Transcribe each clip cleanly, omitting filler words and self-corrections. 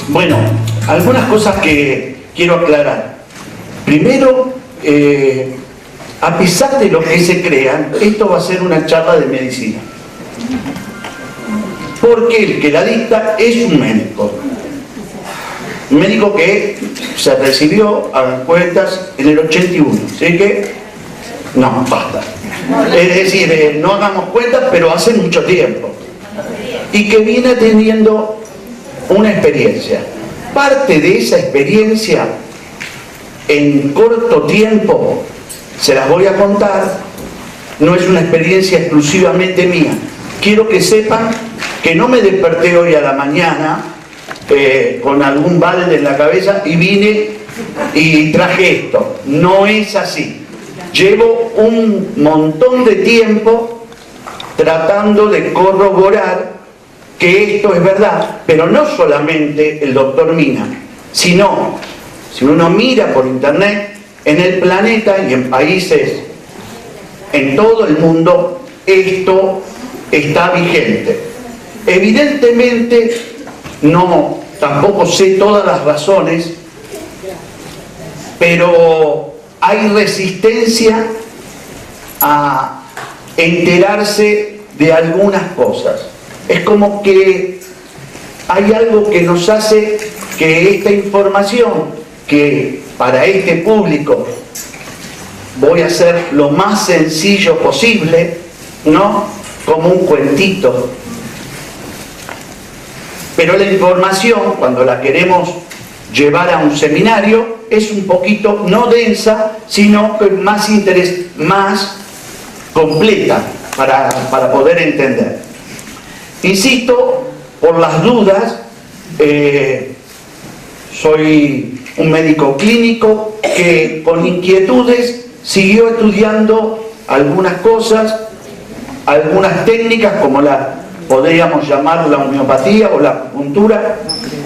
Bueno, algunas cosas que quiero aclarar. Primero, a pesar de lo que se crean, esto va a ser una charla de medicina. Porque el que la dicta es un médico. Un médico que se recibió a cuentas en el 81. ¿Sí que? No, basta. Es decir, no hagamos cuentas, pero hace mucho tiempo. Y que viene teniendo una experiencia. Parte de esa experiencia, en corto tiempo, se las voy a contar, no es una experiencia exclusivamente mía. Quiero que sepan que no me desperté hoy a la mañana con algún balde en la cabeza y vine y traje esto. No es así. Llevo un montón de tiempo tratando de corroborar que esto es verdad, pero no solamente el doctor Mina, sino, si uno mira por internet, en el planeta y en países, en todo el mundo, esto está vigente. Evidentemente, no, tampoco sé todas las razones, pero hay resistencia a enterarse de algunas cosas. Es como que hay algo que nos hace que esta información, que para este público voy a hacer lo más sencillo posible, ¿no? Como un cuentito. Pero la información, cuando la queremos llevar a un seminario, es un poquito no densa, sino más más completa para poder entender. Insisto, por las dudas, soy un médico clínico que con inquietudes siguió estudiando algunas cosas, algunas técnicas como la podríamos llamar la homeopatía o la acupuntura,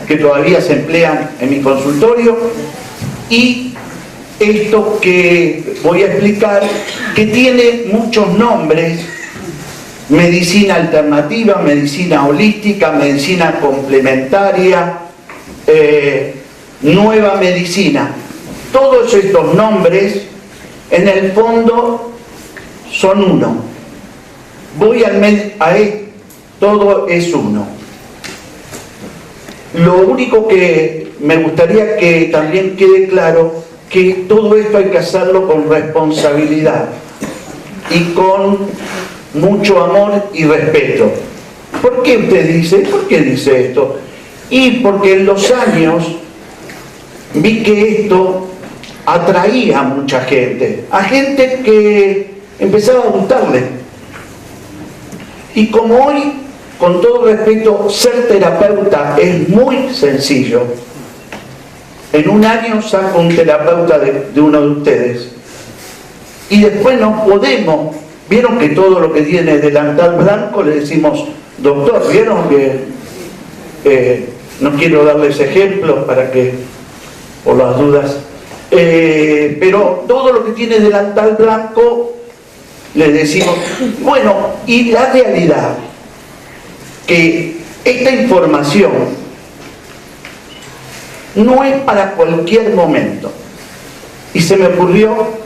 que todavía se emplean en mi consultorio, y esto que voy a explicar, que tiene muchos nombres: medicina alternativa, medicina holística, medicina complementaria, nueva medicina. Todos estos nombres, en el fondo, son uno. Voy a todo es uno. Lo único que me gustaría que también quede claro, que todo esto hay que hacerlo con responsabilidad y con mucho amor y respeto. ¿Por qué usted dice? ¿Por qué dice esto? Y porque en los años vi que esto atraía a mucha gente, a gente que empezaba a gustarle. Y como hoy, con todo respeto, ser terapeuta es muy sencillo, en un año saco un terapeuta de uno de ustedes, y después no podemos. ¿Vieron que todo lo que tiene delantal blanco le decimos doctor? ¿Vieron que no quiero darles ejemplos para que, por las dudas, pero todo lo que tiene delantal blanco le decimos? Bueno, y la realidad que esta información no es para cualquier momento, y se me ocurrió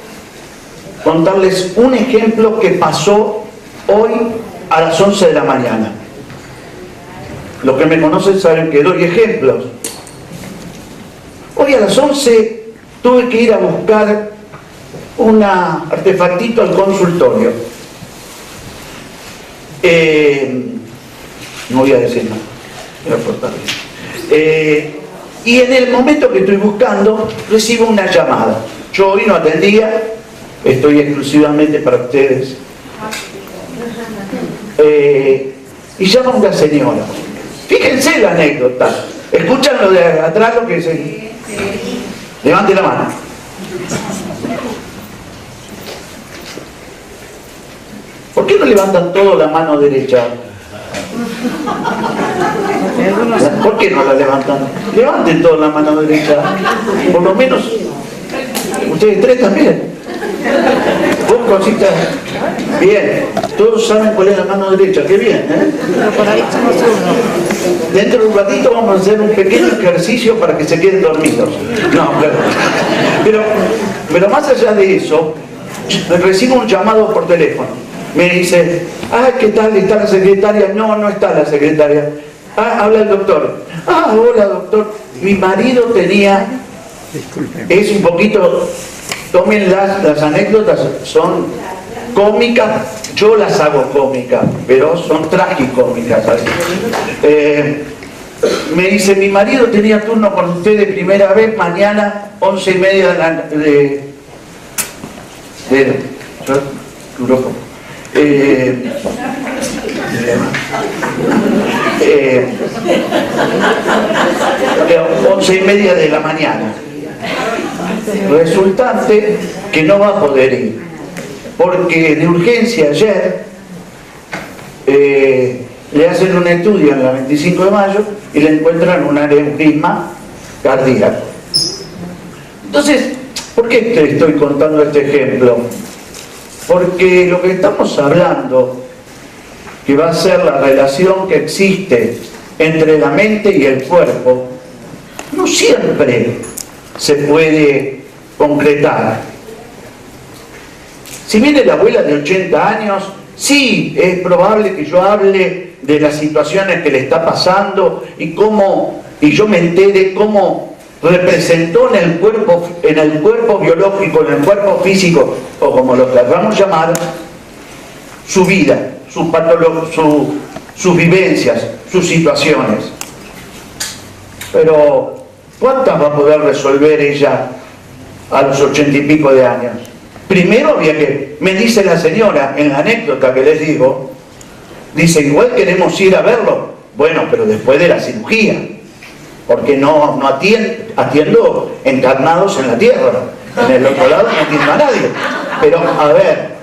contarles un ejemplo que pasó hoy a las 11 de la mañana. Los que me conocen saben que doy ejemplos. Hoy a las 11 tuve que ir a buscar un artefactito al consultorio. No voy a decir nada, voy a cortarle. Y en el momento que estoy buscando, recibo una llamada. Yo hoy no atendía, estoy exclusivamente para ustedes. Y llama una señora. Fíjense la anécdota. ¿Escuchan lo de atrás lo que dice? Levante la mano. ¿Por qué no levantan todos la mano derecha? ¿Por qué no la levantan? Levanten todos la mano derecha. Por lo menos ustedes tres también. Vos, cositas. Bien, todos saben cuál es la mano derecha, qué bien, ¿eh? Pero por ahí somos uno. Dentro de un ratito vamos a hacer un pequeño ejercicio para que se queden dormidos. No, claro. Pero más allá de eso, recibo un llamado por teléfono. Me dice, ¿qué tal? ¿Está la secretaria? No, no está la secretaria. Habla el doctor. Hola doctor. Mi marido tenía... Es un poquito... Tomen las anécdotas, son cómicas, yo las hago cómicas, pero son tragicómicas. Me dice, mi marido tenía turno con usted de primera vez, mañana 11:30 11:30 de la mañana. Resultante que no va a poder ir, porque de urgencia ayer le hacen un estudio en la 25 de mayo y le encuentran un aneurisma cardíaco. Entonces, ¿por qué te estoy contando este ejemplo? Porque lo que estamos hablando, que va a ser la relación que existe entre la mente y el cuerpo, no siempre se puede concretar. Si viene la abuela de 80 años, sí, es probable que yo hable de las situaciones que le está pasando y yo me entere cómo representó en el cuerpo biológico, en el cuerpo físico, o como lo queramos llamar, su vida, sus vivencias, sus situaciones. Pero ¿cuántas va a poder resolver ella a los 80 y pico de años? Primero había que, me dice la señora, en la anécdota que les digo, dice, igual queremos ir a verlo. Bueno, pero después de la cirugía, porque no atiendo encarnados en la tierra. En el otro lado no atiendo a nadie. Pero, a ver,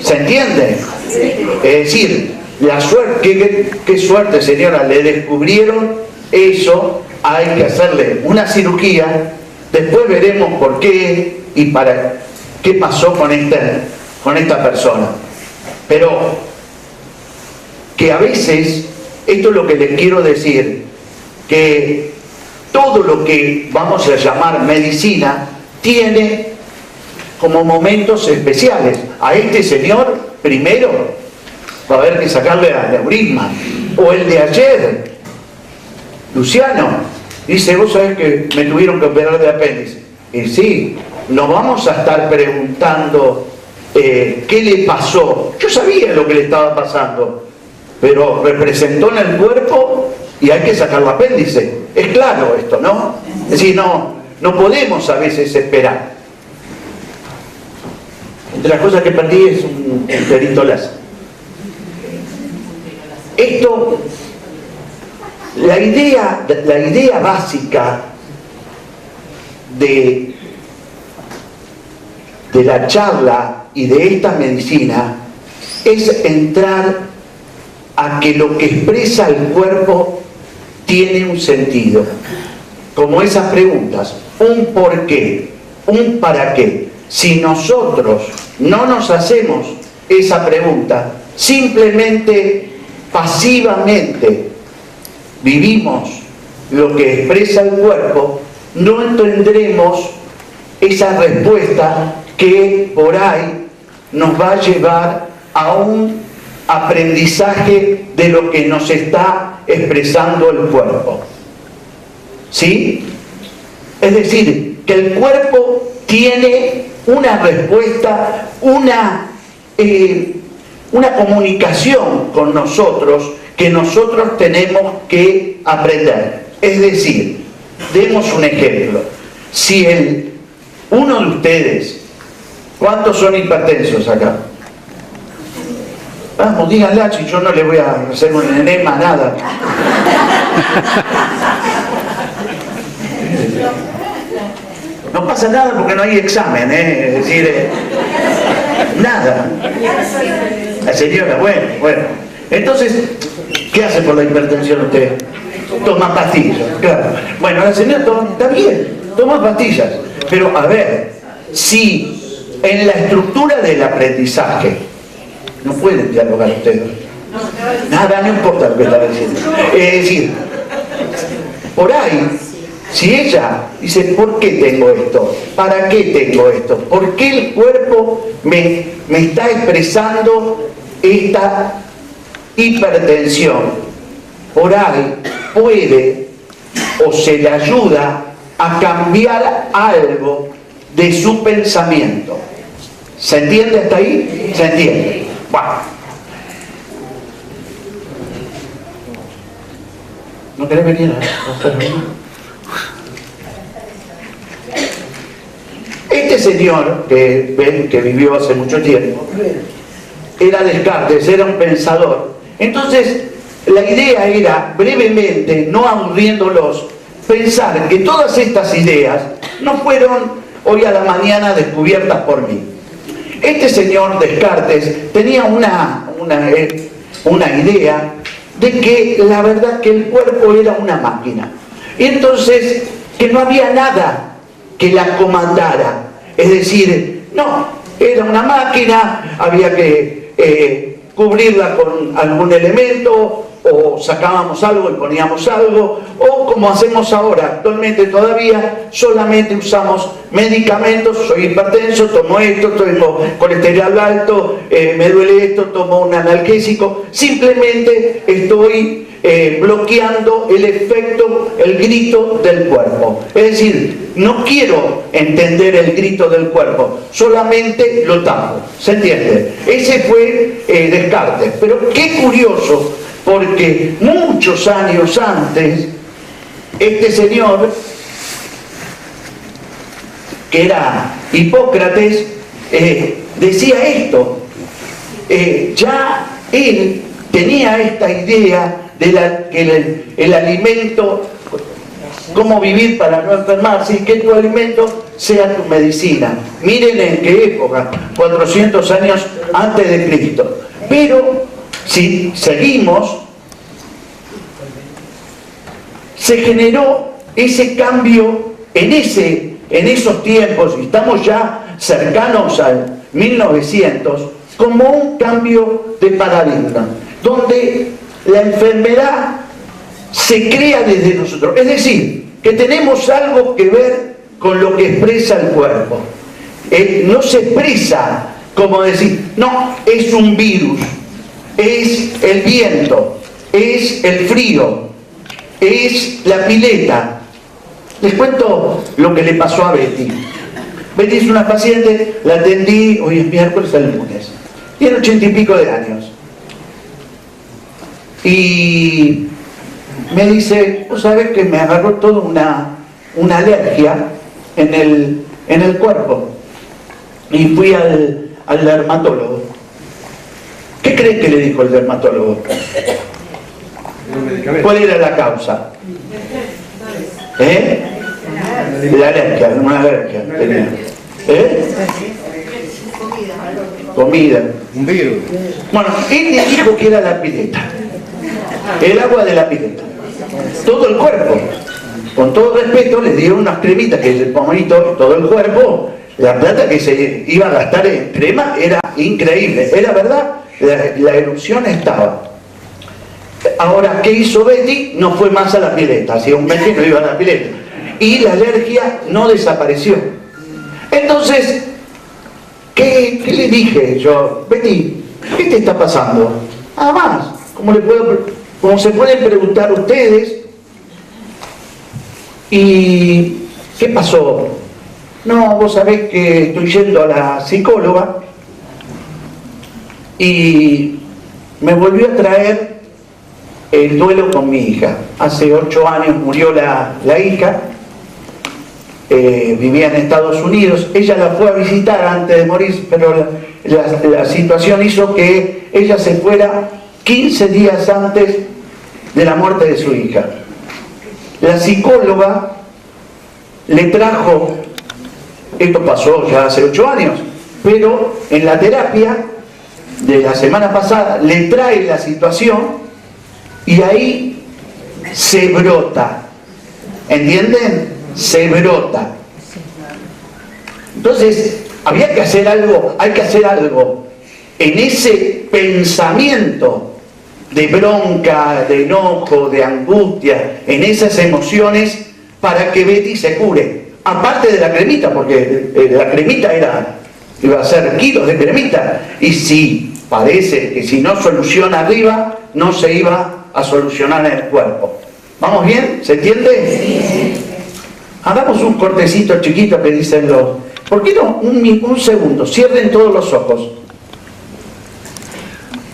¿se entiende? Es decir, la suerte, qué suerte, señora, le descubrieron eso. Hay que hacerle una cirugía, después veremos por qué y para qué pasó con esta persona. Pero que a veces, esto es lo que les quiero decir, que todo lo que vamos a llamar medicina tiene como momentos especiales. A este señor, primero, va a haber que sacarle el aneurisma, o el de ayer, Luciano, dice, vos sabés que me tuvieron que operar de apéndice. Y sí, nos vamos a estar preguntando qué le pasó. Yo sabía lo que le estaba pasando, pero representó en el cuerpo y hay que sacar el apéndice. Es claro esto, ¿no? Es decir, no podemos a veces esperar. Entre las cosas que perdí es un perito láser. Esto... La idea básica de la charla y de esta medicina es entrar a que lo que expresa el cuerpo tiene un sentido, como esas preguntas, un por qué, un para qué. Si nosotros no nos hacemos esa pregunta, simplemente, pasivamente, vivimos lo que expresa el cuerpo, no tendremos esa respuesta que por ahí nos va a llevar a un aprendizaje de lo que nos está expresando el cuerpo. ¿Sí? Es decir, que el cuerpo tiene una respuesta, una comunicación con nosotros que nosotros tenemos que aprender. Es decir, demos un ejemplo. Si uno de ustedes, ¿cuántos son hipertensos acá? Vamos, díganla, si yo no le voy a hacer un enema, nada. No pasa nada porque no hay examen, es decir, nada. La señora, bueno. Entonces, ¿qué hace por la hipertensión usted? Toma pastillas, claro. Bueno, la señora está bien, toma pastillas. Pero a ver, si en la estructura del aprendizaje. No pueden dialogar ustedes. Nada, no importa lo que estaba diciendo. Es decir, por ahí, si ella dice, ¿por qué tengo esto? ¿Para qué tengo esto? ¿Por qué el cuerpo me está expresando esta hipertensión? Por ahí puede o se le ayuda a cambiar algo de su pensamiento. ¿Se entiende hasta ahí? ¿Se entiende? Bueno. ¿No querés venir a hacer reunión? Este señor, que ven que vivió hace mucho tiempo, era Descartes, era un pensador. Entonces, la idea era, brevemente, no aburriéndolos, pensar que todas estas ideas no fueron hoy a la mañana descubiertas por mí. Este señor Descartes tenía una idea de que la verdad que el cuerpo era una máquina. Y entonces, que no había nada que la comandara. Es decir, no, era una máquina, había que cubrirla con algún elemento, o sacábamos algo y poníamos algo, o como hacemos ahora, actualmente todavía, solamente usamos medicamentos. Soy hipertenso, tomo esto, tengo colesterol alto, me duele esto, tomo un analgésico. Simplemente estoy bloqueando el efecto, el grito del cuerpo. Es decir, no quiero entender el grito del cuerpo, solamente lo tapo. ¿Se entiende? Ese fue Descartes. Pero qué curioso, porque muchos años antes, este señor, que era Hipócrates, decía esto. Ya él tenía esta idea de que el alimento, cómo vivir para no enfermarse, y que tu alimento sea tu medicina. Miren en qué época, 400 años antes de Cristo. Pero si seguimos, se generó ese cambio en esos tiempos, y estamos ya cercanos al 1900, como un cambio de paradigma, donde la enfermedad se crea desde nosotros. Es decir, que tenemos algo que ver con lo que expresa el cuerpo. No se expresa como decir, no, es un virus, es el viento, es el frío, es la pileta. Les cuento lo que le pasó a Betty. Betty es una paciente, la atendí, hoy es miércoles, el lunes. Tiene 80 y pico de años. Y me dice, vos sabés que me agarró toda una alergia en el cuerpo. Y fui al dermatólogo. ¿Qué crees que le dijo el dermatólogo? ¿Cuál era la causa? La alergia, una alergia tenía. Comida. Un virus. Bueno, él le dijo que era la pileta. El agua de la pileta. Todo el cuerpo. Con todo respeto, le dieron unas cremitas que se ponían todo el cuerpo. La plata que se iba a gastar en crema era increíble. Era verdad, la erupción estaba. Ahora, ¿qué hizo Betty? No fue más a la pileta. Hacía un mes que no iba a la pileta. Y la alergia no desapareció. Entonces, ¿qué le dije yo? Betty, ¿qué te está pasando? Nada más. Como se pueden preguntar ustedes. ¿Y qué pasó? No, vos sabés que estoy yendo a la psicóloga y me volvió a traer el duelo con mi hija. Hace 8 años murió la hija, vivía en Estados Unidos. Ella la fue a visitar antes de morir, pero la situación hizo que ella se fuera 15 días antes de la muerte de su hija. La psicóloga le trajo, esto pasó ya hace 8 años, pero en la terapia de la semana pasada le trae la situación y ahí se brota. ¿Entienden? Se brota. Entonces, había que hacer algo, hay que hacer algo en ese pensamiento de bronca, de enojo, de angustia, en esas emociones, para que Betty se cure. Aparte de la cremita, porque la cremita iba a ser kilos de cremita, y si parece que si no soluciona arriba, no se iba a solucionar en el cuerpo. ¿Vamos bien? ¿Se entiende? Sí. Hagamos un cortecito chiquito que dicen los... ¿Por qué no? Un segundo, cierren todos los ojos.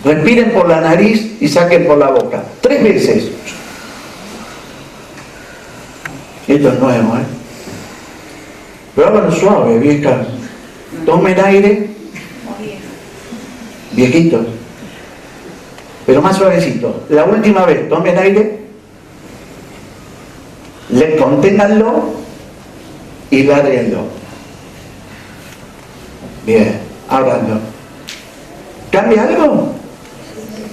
Respiren por la nariz y saquen por la boca. 3 veces. Esto es nuevo, ¿eh? Pero háganlo suave, viejas. Tomen aire. Viejitos. Pero más suavecito. La última vez, tomen aire. Conténganlo y lárguenlo. Bien, háganlo. ¿Cambia algo?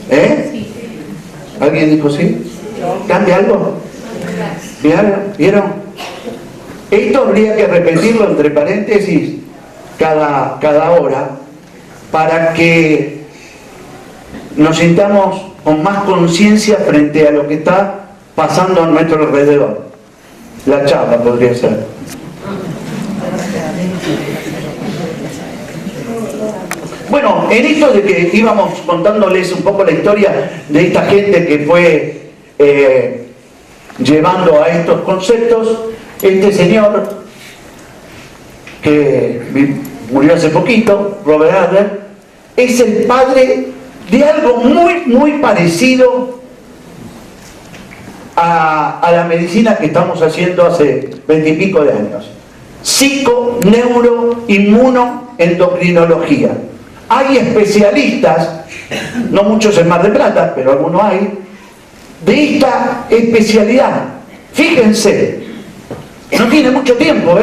¿Eh? ¿Alguien dijo sí? ¿Cambia algo? ¿Vieron? Esto habría que repetirlo entre paréntesis cada hora para que nos sintamos con más conciencia frente a lo que está pasando a nuestro alrededor. La chapa podría ser. Bueno, en esto de que íbamos contándoles un poco la historia de esta gente que fue llevando a estos conceptos, este señor que murió hace poquito, Robert Adler, es el padre de algo muy parecido a la medicina que estamos haciendo hace 20 y pico de años. Psico-neuro-inmuno-endocrinología. Hay especialistas, no muchos en Mar del Plata, pero algunos hay, de esta especialidad. Fíjense, no tiene mucho tiempo,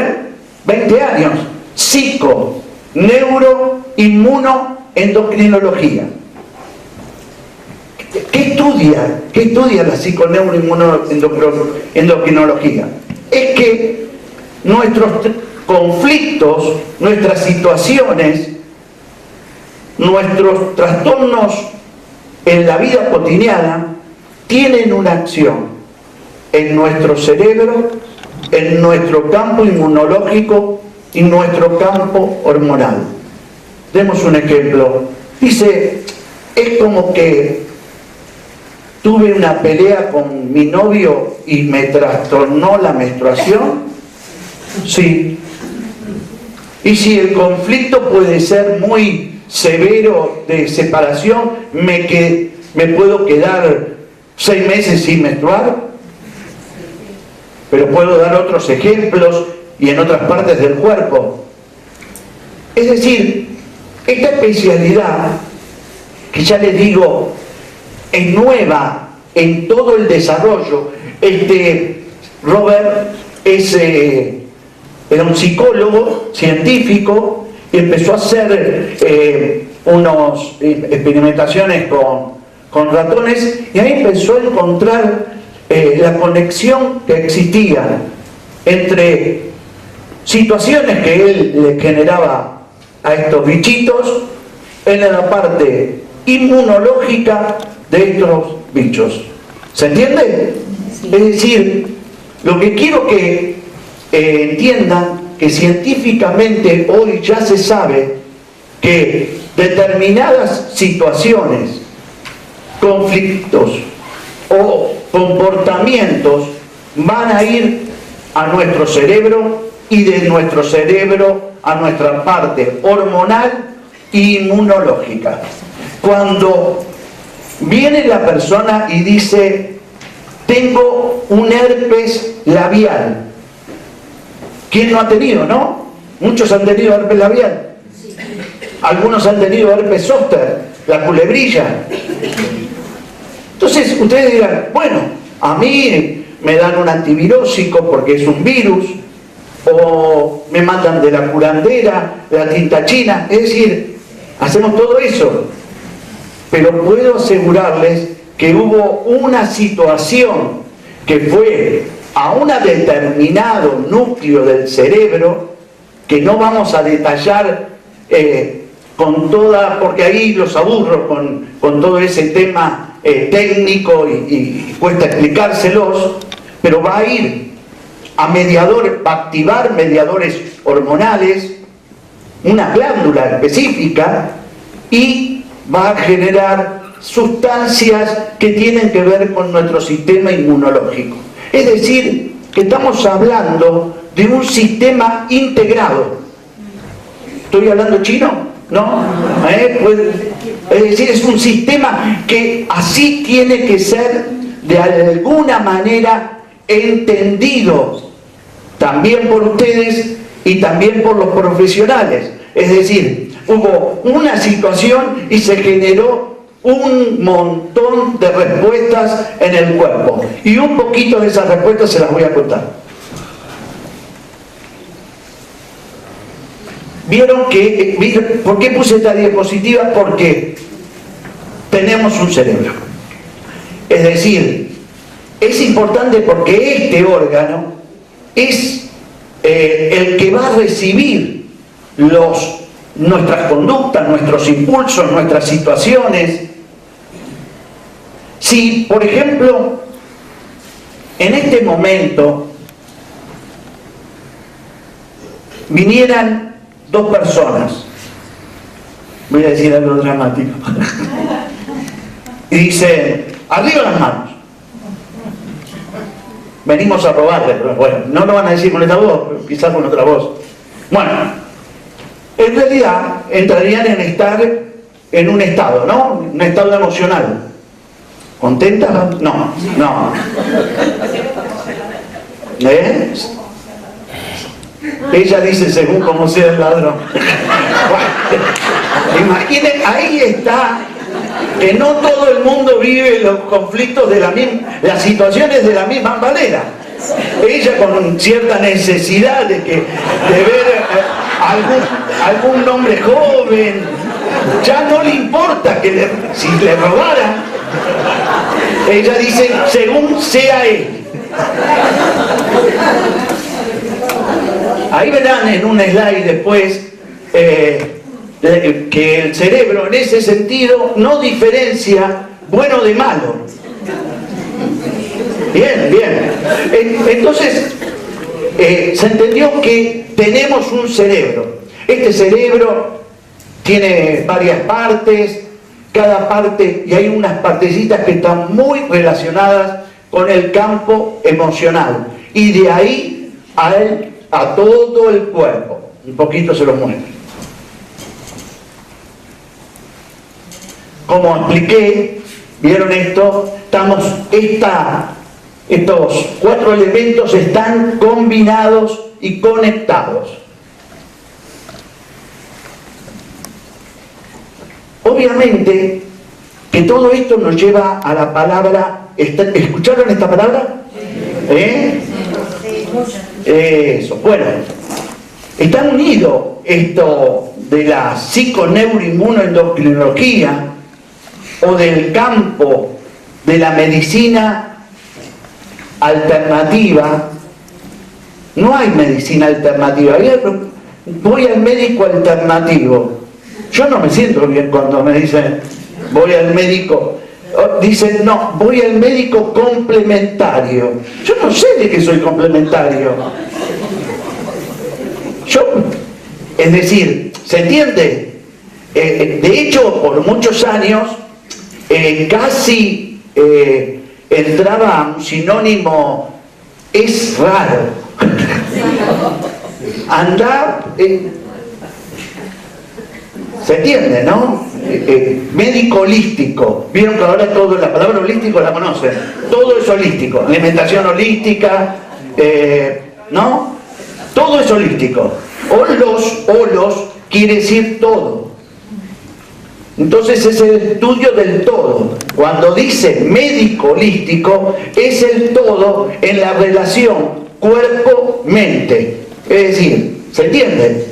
20 años. Psico-neuro-inmuno-endocrinología. ¿Qué estudia la psico-neuro-inmuno-endocrinología? Es que nuestros conflictos, nuestras situaciones, nuestros trastornos en la vida cotidiana tienen una acción en nuestro cerebro, en nuestro campo inmunológico y nuestro campo hormonal. Demos un ejemplo. Dice, es como que tuve una pelea con mi novio y me trastornó la menstruación. Sí. Y si el conflicto puede ser muy severo de separación, me puedo quedar 6 meses sin menstruar. Pero puedo dar otros ejemplos y en otras partes del cuerpo. Es decir, esta especialidad, que ya les digo, es nueva en todo el desarrollo. Robert era un psicólogo científico y empezó a hacer unas experimentaciones con ratones, y ahí empezó a encontrar la conexión que existía entre situaciones que él le generaba a estos bichitos en la parte inmunológica de estos bichos. ¿Se entiende? Sí. Es decir, lo que quiero que entiendan, que científicamente hoy ya se sabe que determinadas situaciones, conflictos o comportamientos van a ir a nuestro cerebro y de nuestro cerebro a nuestra parte hormonal e inmunológica. Cuando viene la persona y dice, tengo un herpes labial. ¿Quién no ha tenido, no? Muchos han tenido herpes labial. Algunos han tenido herpes zóster, la culebrilla. Entonces ustedes dirán, bueno, a mí me dan un antivirósico porque es un virus, o me mandan de la curandera, la tinta china, es decir, hacemos todo eso. Pero puedo asegurarles que hubo una situación que fue a un determinado núcleo del cerebro que no vamos a detallar con toda, porque ahí los aburro con todo ese tema técnico y cuesta explicárselos, pero va a ir a mediadores, va a activar mediadores hormonales, una glándula específica, y va a generar sustancias que tienen que ver con nuestro sistema inmunológico. Es decir, que estamos hablando de un sistema integrado. ¿Estoy hablando chino? ¿No? Pues, es decir, es un sistema que así tiene que ser de alguna manera entendido también por ustedes y también por los profesionales. Es decir, hubo una situación y se generó un montón de respuestas en el cuerpo. Y un poquito de esas respuestas se las voy a contar. ¿Vieron que, por qué puse esta diapositiva? Porque tenemos un cerebro. Es decir, es importante porque este órgano es el que va a recibir nuestras conductas, nuestros impulsos, nuestras situaciones. Si, por ejemplo, en este momento vinieran dos personas, voy a decir algo dramático, y dicen, arriba las manos, venimos a robarle, pero bueno, no lo van a decir con esta voz, pero quizás con otra voz. Bueno, en realidad entrarían en estar en un estado, ¿no? Un estado emocional. ¿Contenta? No, no. Ella dice según cómo sea el ladrón. Bueno, imaginen, ahí está, que no todo el mundo vive los conflictos de las situaciones de la misma manera. Ella con cierta necesidad de ver algún hombre joven, ya no le importa si le robaran. Ella dice según sea él. Ahí verán en un slide después que el cerebro en ese sentido no diferencia bueno de malo. Bien, bien. Entonces, se entendió que tenemos un cerebro. Este cerebro tiene varias partes, cada parte, y hay unas partecitas que están muy relacionadas con el campo emocional. Y de ahí a todo el cuerpo. Un poquito se lo muestro. Como expliqué, ¿vieron esto? Estos cuatro elementos están combinados y conectados. Obviamente que todo esto nos lleva a la palabra, ¿escucharon esta palabra? Eso, bueno, están unidos esto de la psiconeuroinmunoendocrinología o del campo de la medicina alternativa. No hay medicina alternativa. Voy al médico alternativo. Yo no me siento bien cuando me dicen voy al médico. Dicen no, voy al médico complementario. Yo no sé de qué soy complementario. Es decir, ¿se entiende? De hecho, por muchos años casi entraba un sinónimo, es raro. Andar, ¿se entiende, no? Médico holístico. Vieron que ahora todo, la palabra holístico la conocen. Todo es holístico. Alimentación holística, ¿no? Todo es holístico. Holos quiere decir todo. Entonces es el estudio del todo. Cuando dice médico holístico, es el todo en la relación cuerpo-mente. Es decir, ¿se entiende?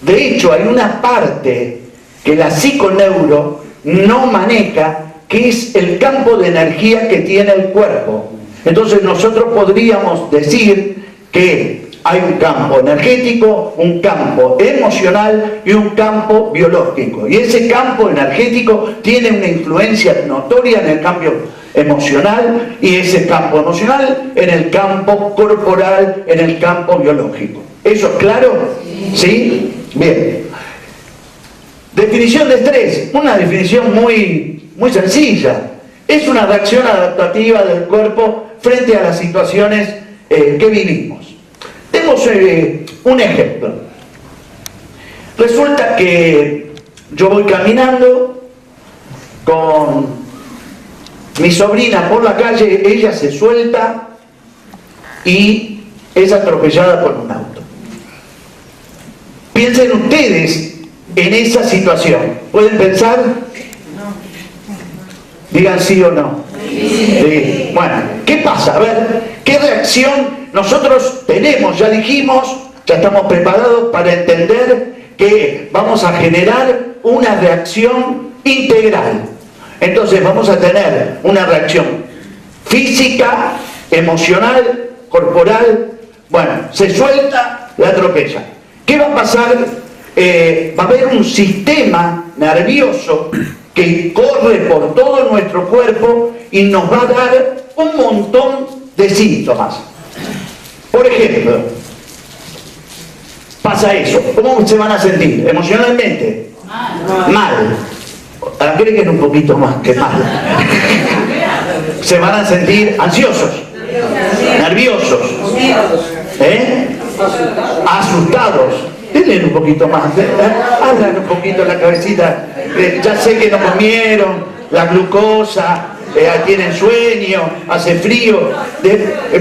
De hecho, hay una parte que la psiconeuro no maneja, que es el campo de energía que tiene el cuerpo. Entonces nosotros podríamos decir que hay un campo energético, un campo emocional y un campo biológico. Y ese campo energético tiene una influencia notoria en el campo emocional y ese campo emocional en el campo corporal, en el campo biológico. ¿Eso es claro? ¿Sí? Bien. Definición de estrés, una definición muy sencilla. Es una reacción adaptativa del cuerpo frente a las situaciones que vivimos. Tenemos un ejemplo. Resulta que yo voy caminando con mi sobrina por la calle, ella se suelta y es atropellada por un auto. Piensen ustedes en esa situación. ¿Pueden pensar? Digan sí o no. Sí. Bueno, ¿qué pasa? A ver, ¿qué reacción nosotros tenemos? Ya dijimos, ya estamos preparados para entender que vamos a generar una reacción integral. Entonces vamos a tener una reacción física, emocional, corporal. Bueno, se suelta, la atropella. ¿Qué va a pasar? Va a haber un sistema nervioso que corre por todo nuestro cuerpo y nos va a dar un montón de síntomas. Por ejemplo, pasa eso. ¿Cómo se van a sentir emocionalmente? Mal. Agreguen un poquito más que mal. Se van a sentir ansiosos, nerviosos, asustados. Denle un poquito más, abran un poquito la cabecita. Ya sé que no comieron, la glucosa, tienen sueño, hace frío.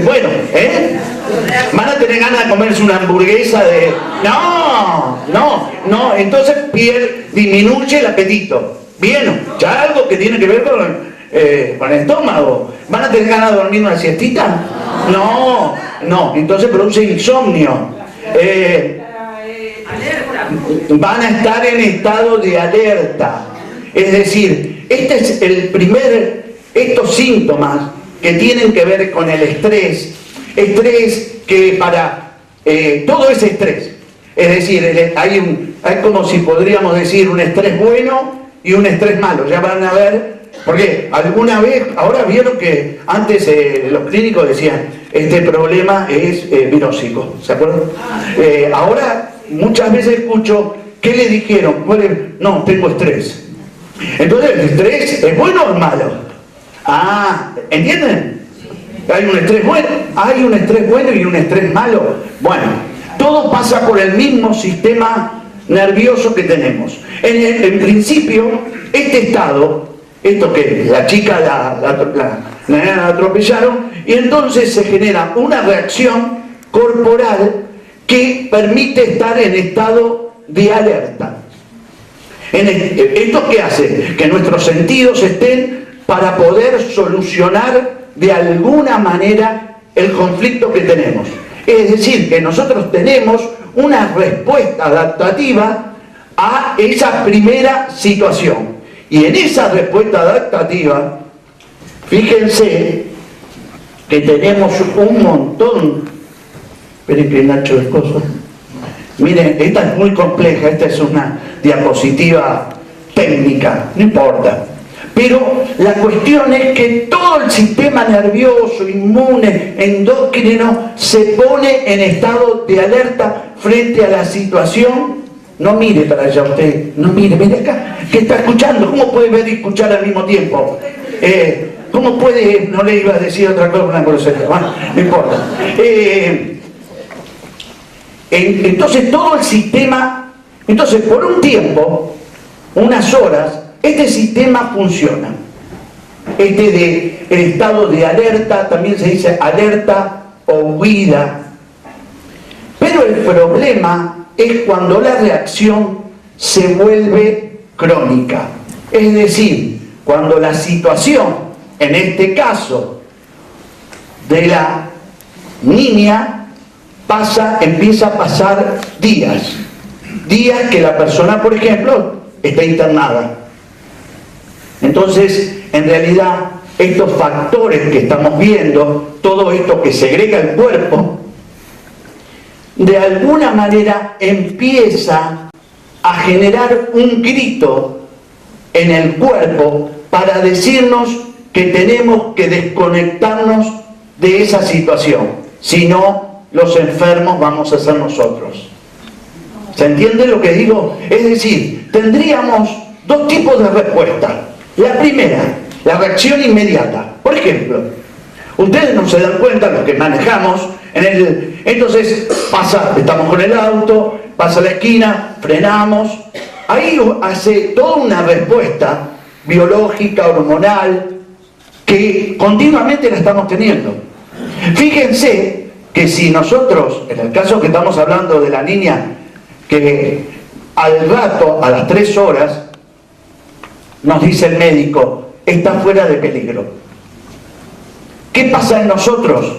Bueno, van a tener ganas de comerse una hamburguesa de... No, entonces disminuye el apetito. Bien, ya algo que tiene que ver con el estómago. ¿Van a tener ganas de dormir una siestita? No, entonces produce insomnio. Van a estar en estado de alerta. Es decir, este es estos síntomas que tienen que ver con el estrés que todo es estrés. Es decir, hay como si podríamos decir un estrés bueno y un estrés malo. Ya van a ver, porque alguna vez, ahora vieron que antes los clínicos decían, este problema es virósico, ¿se acuerdan? Ahora muchas veces escucho, ¿qué le dijeron? No, tengo estrés. Entonces, ¿el estrés es bueno o es malo? ¿Entienden? Hay un estrés bueno y un estrés malo. Bueno, todo pasa por el mismo sistema nervioso que tenemos. En principio, este estado, esto que la chica la atropellaron, y entonces se genera una reacción corporal que permite estar en estado de alerta. ¿Esto qué hace? Que nuestros sentidos estén para poder solucionar de alguna manera el conflicto que tenemos. Es decir, que nosotros tenemos una respuesta adaptativa a esa primera situación. Y en esa respuesta adaptativa, fíjense que tenemos un montón. Esperen que Nacho es cosa. Miren, esta es muy compleja, esta es una diapositiva técnica, no importa. Pero la cuestión es que todo el sistema nervioso, inmune, endocrino, se pone en estado de alerta frente a la situación. No mire para allá usted, no mire acá, que está escuchando. ¿Cómo puede ver y escuchar al mismo tiempo? ¿Cómo puede? No le iba a decir otra cosa, una grosería. Bueno, no importa. Entonces todo el sistema, por un tiempo, unas horas, este sistema funciona. El estado de alerta, también se dice alerta o huida. Pero el problema es cuando la reacción se vuelve crónica. Es decir, cuando la situación, en este caso, de la niña, empieza a pasar días que la persona, por ejemplo, está internada. Entonces, en realidad, estos factores que estamos viendo, todo esto que segrega el cuerpo, de alguna manera empieza a generar un grito en el cuerpo para decirnos que tenemos que desconectarnos de esa situación. Si no, los enfermos vamos a ser nosotros. ¿Se entiende lo que digo? Es decir, tendríamos dos tipos de respuesta. La primera, la reacción inmediata. Por ejemplo, ustedes no se dan cuenta, los que manejamos, entonces pasa, estamos con el auto, pasa la esquina, frenamos. Ahí hace toda una respuesta biológica, hormonal, que continuamente la estamos teniendo. Fíjense que si nosotros, en el caso que estamos hablando de la niña, que al rato, a las 3 horas, nos dice el médico, está fuera de peligro. ¿Qué pasa en nosotros?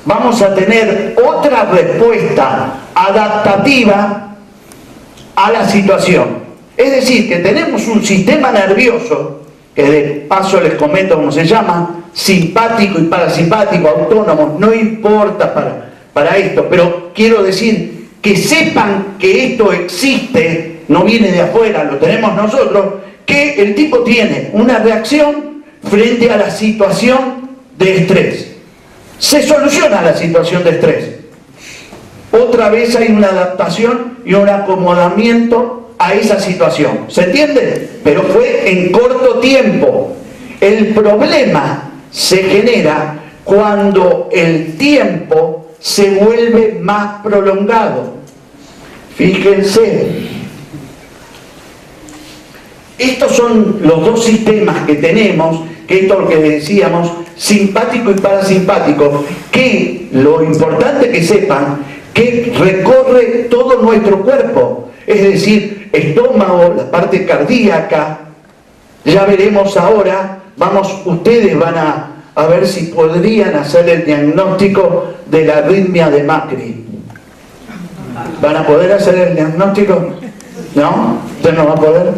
Vamos a tener otra respuesta adaptativa a la situación. Es decir, que tenemos un sistema nervioso, que de paso les comento cómo se llama, simpático y parasimpático, autónomo, no importa para esto, pero quiero decir que sepan que esto existe, no viene de afuera, lo tenemos nosotros, que el tipo tiene una reacción frente a la situación de estrés. Se soluciona la situación de estrés. Otra vez hay una adaptación y un acomodamiento a esa situación. ¿Se entiende? Pero fue en corto tiempo. El problema se genera cuando el tiempo se vuelve más prolongado. Fíjense, estos son los dos sistemas que tenemos, que esto es lo que decíamos, simpático y parasimpático, que lo importante que sepan que recorre todo nuestro cuerpo, es decir, estómago, la parte cardíaca. Ya veremos ahora, ustedes van a ver si podrían hacer el diagnóstico de la arritmia de Macri. ¿Van a poder hacer el diagnóstico? ¿No? ¿Usted no va a poder?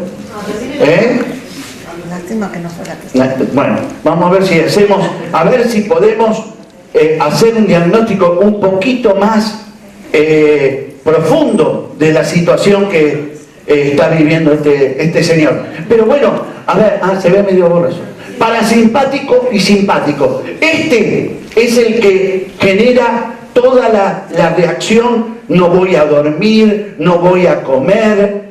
Lástima que no fuera que... Bueno, vamos a ver si podemos hacer un diagnóstico un poquito más profundo de la situación que está viviendo este señor. Pero bueno, a ver, se ve medio borroso. Parasimpático y simpático. Este es el que genera toda la reacción. No voy a dormir, no voy a comer,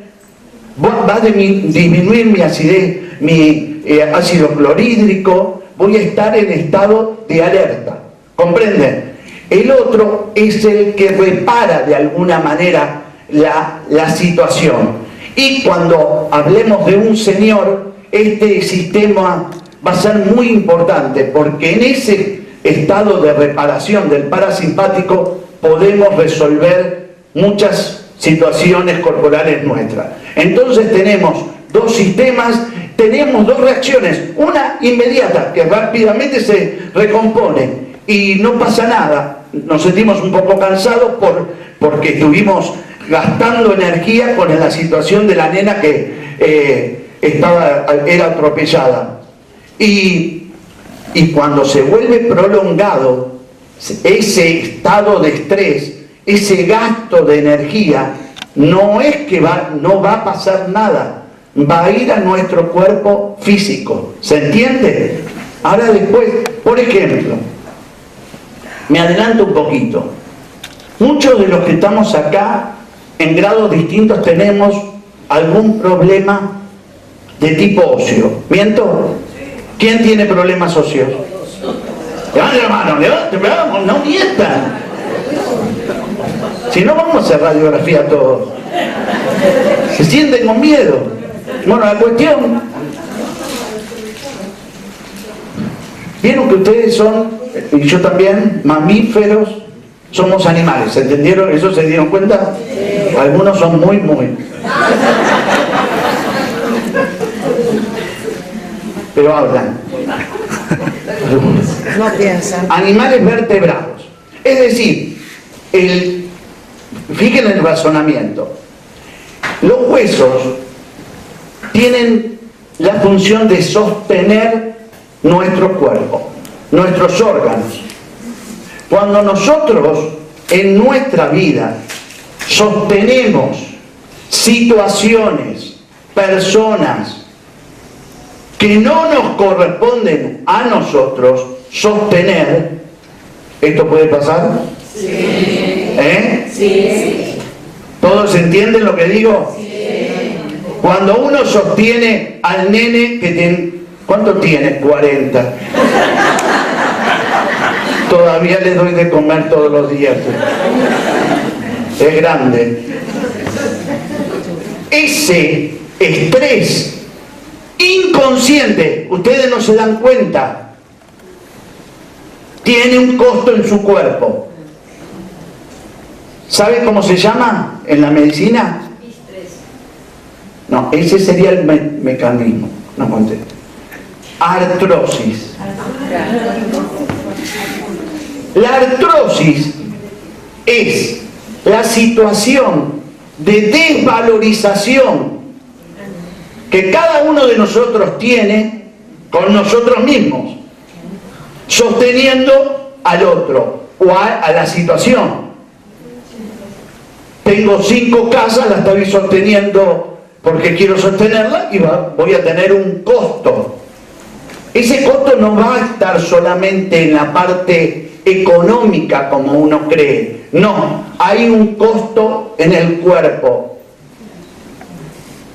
va a disminuir mi acidez, mi ácido clorhídrico, voy a estar en estado de alerta. ¿Comprenden? El otro es el que repara de alguna manera la situación. Y cuando hablemos de un señor, este sistema va a ser muy importante, porque en ese estado de reparación del parasimpático podemos resolver muchas situaciones corporales nuestras. Entonces tenemos dos sistemas, tenemos dos reacciones, una inmediata que rápidamente se recompone y no pasa nada, nos sentimos un poco cansados porque estuvimos gastando energía con la situación de la nena que era atropellada. Y cuando se vuelve prolongado ese estado de estrés, ese gasto de energía, no es que no va a pasar nada, va a ir a nuestro cuerpo físico. ¿Se entiende? Ahora después, por ejemplo, me adelanto un poquito. Muchos de los que estamos acá, en grados distintos, tenemos algún problema de tipo óseo. ¿Miento? ¿Quién tiene problemas óseos? Levante la mano, vamos, no mientan. Si no, vamos a hacer radiografía todos. Se sienten con miedo. Bueno, la cuestión... Vieron que ustedes son, y yo también, mamíferos, somos animales. ¿Se entendieron? ¿Eso se dieron cuenta? Algunos son muy... Pero hablan. No piensan. Animales vertebrados. Es decir, fíjense el razonamiento. Los huesos tienen la función de sostener nuestro cuerpo, nuestros órganos. Cuando nosotros en nuestra vida sostenemos situaciones, personas que no nos corresponden a nosotros sostener, ¿esto puede pasar? Sí. ¿Eh? Sí. ¿Todos entienden lo que digo? Sí. Cuando uno sostiene al nene que tiene... ¿Cuánto tiene? 40. Todavía le doy de comer todos los días. Es grande. Ese estrés inconsciente, ustedes no se dan cuenta, tiene un costo en su cuerpo. ¿Sabe cómo se llama en la medicina? No, ese sería el mecanismo. No conteste. Artrosis. La artrosis es la situación de desvalorización que cada uno de nosotros tiene con nosotros mismos, sosteniendo al otro o a la situación. Tengo 5 casas, las estoy sosteniendo porque quiero sostenerla y voy a tener un costo. Ese costo no va a estar solamente en la parte económica como uno cree. No, hay un costo en el cuerpo.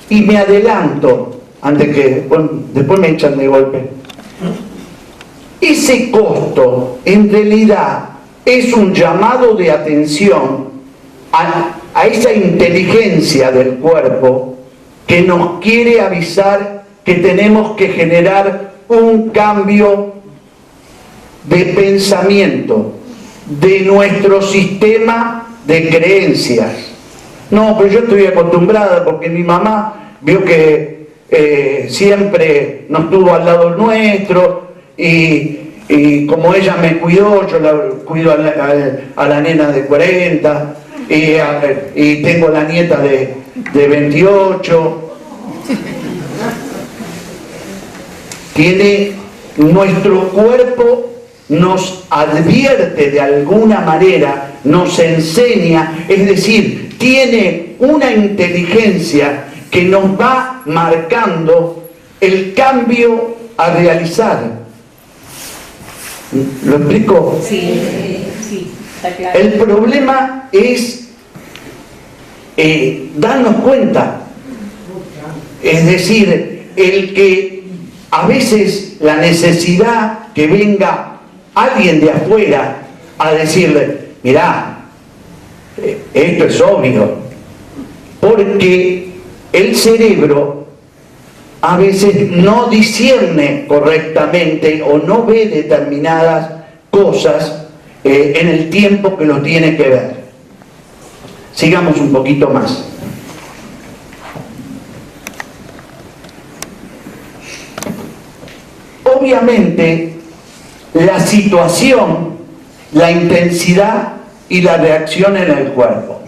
Y me adelanto, antes que después me echan de golpe. Ese costo, en realidad, es un llamado de atención a esa inteligencia del cuerpo que nos quiere avisar que tenemos que generar un cambio de pensamiento de nuestro sistema de creencias. No, pero yo estoy acostumbrada porque mi mamá vio que siempre nos estuvo al lado nuestro y como ella me cuidó, yo la cuido a la nena de 40 y tengo la nieta de 28. Nuestro cuerpo nos advierte de alguna manera, nos enseña, es decir, tiene una inteligencia que nos va marcando el cambio a realizar. ¿Lo explico? Sí, está claro. El problema es darnos cuenta, es decir, el que a veces la necesidad que venga alguien de afuera a decirle, mirá, esto es obvio, porque el cerebro a veces no discierne correctamente o no ve determinadas cosas en el tiempo que lo tiene que ver. Sigamos un poquito más. Obviamente, la situación, la intensidad y la reacción en el cuerpo.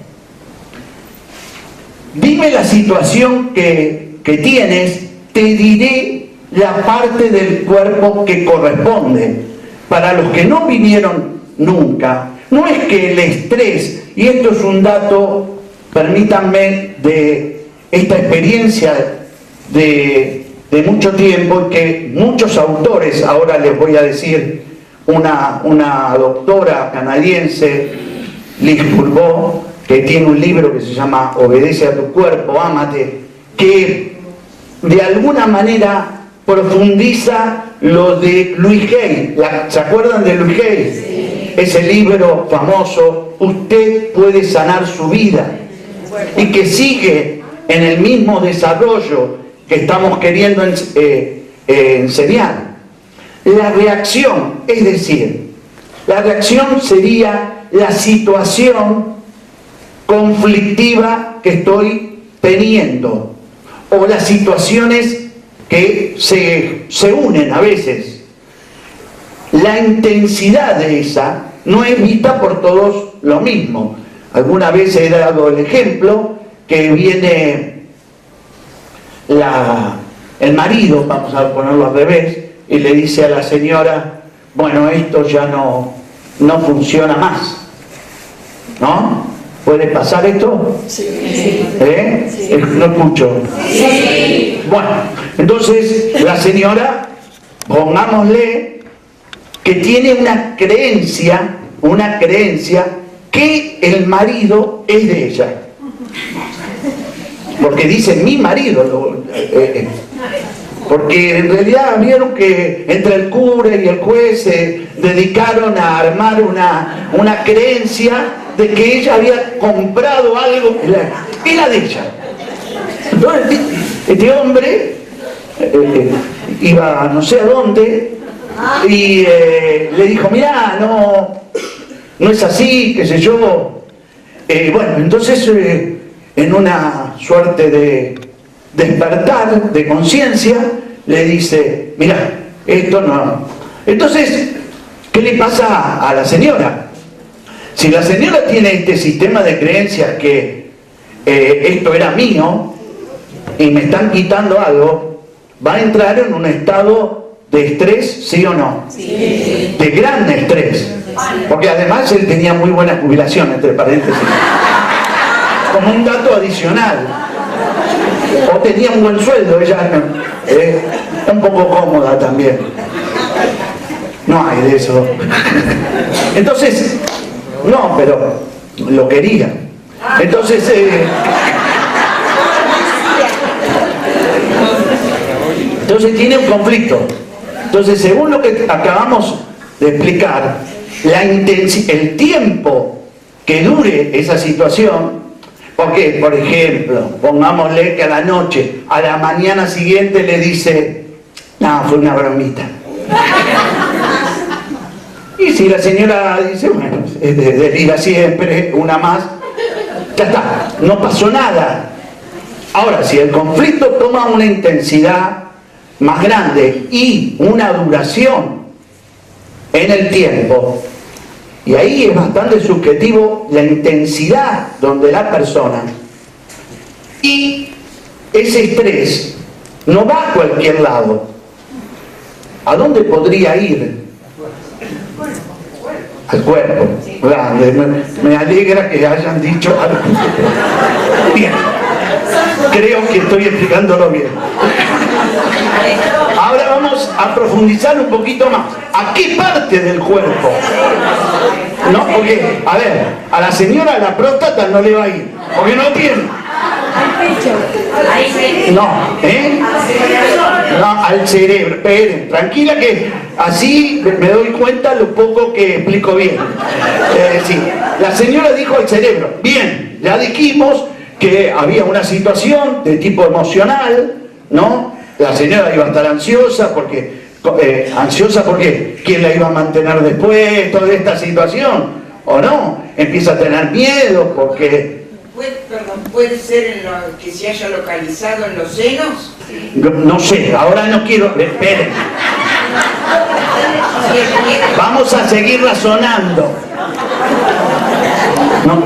Dime la situación que tienes, te diré la parte del cuerpo que corresponde. Para los que no vinieron nunca, no es que el estrés, y esto es un dato, permítanme, de esta experiencia de mucho tiempo, que muchos autores, ahora les voy a decir, una doctora canadiense, Liz Bourbeau, que tiene un libro que se llama Obedece a tu cuerpo, ámate, que de alguna manera profundiza lo de Louis Hay. ¿Se acuerdan de Louis Hay? Sí. Ese libro famoso, Usted puede sanar su vida, y que sigue en el mismo desarrollo que estamos queriendo enseñar. La reacción, es decir, la reacción sería la situación conflictiva que estoy teniendo, o las situaciones que se unen a veces. La intensidad de esa no es vista por todos lo mismo. Alguna vez he dado el ejemplo que viene el marido, vamos a ponerlo al revés, y le dice a la señora, bueno, esto ya no funciona más. ¿No? ¿Puede pasar esto? Sí. ¿Eh? No escucho. Sí. Bueno, entonces la señora, pongámosle que tiene una creencia que el marido es de ella. Porque dice mi marido, porque en realidad vieron que entre el cura y el juez se dedicaron a armar una creencia de que ella había comprado algo que era de ella. Entonces este hombre iba no sé a dónde y le dijo, mirá, no es así, qué sé yo. Bueno, entonces en una suerte de despertar de conciencia le dice, mirá, esto no. Entonces, ¿qué le pasa a la señora? Si la señora tiene este sistema de creencias que esto era mío y me están quitando algo, va a entrar en un estado de estrés, ¿sí o no? Sí. De gran estrés. Porque además él tenía muy buena jubilación, entre paréntesis. Como un dato adicional. O tenía un buen sueldo, ella un poco cómoda también. No hay de eso. Entonces, no, pero lo quería. Entonces, entonces tiene un conflicto. Entonces, según lo que acabamos de explicar, el tiempo que dure esa situación, porque, por ejemplo, pongámosle que a la noche, a la mañana siguiente le dice, no, fue una bromita. Y si la señora dice, bueno, delira siempre, una más, ya está, no pasó nada. Ahora, si el conflicto toma una intensidad más grande y una duración en el tiempo, y ahí es bastante subjetivo la intensidad donde la persona, y ese estrés no va a cualquier lado. ¿A dónde podría ir? Al cuerpo. Grande. Me alegra que hayan dicho algo. Bien. Creo que estoy explicándolo bien. Ahora vamos a profundizar un poquito más. ¿A qué parte del cuerpo? No, porque, a ver, a la señora la próstata no le va a ir, porque no tiene. No, no, al cerebro. Esperen, tranquila que así me doy cuenta lo poco que explico bien. Sí, la señora dijo al cerebro. Bien, ya dijimos que había una situación de tipo emocional, ¿no? La señora iba a estar ansiosa porque ¿quién la iba a mantener después? Toda esta situación, ¿o no? Empieza a tener miedo porque... ¿Puede ser en lo que se haya localizado en los senos? No sé, ahora no quiero... Esperen. Vamos a seguir razonando. No.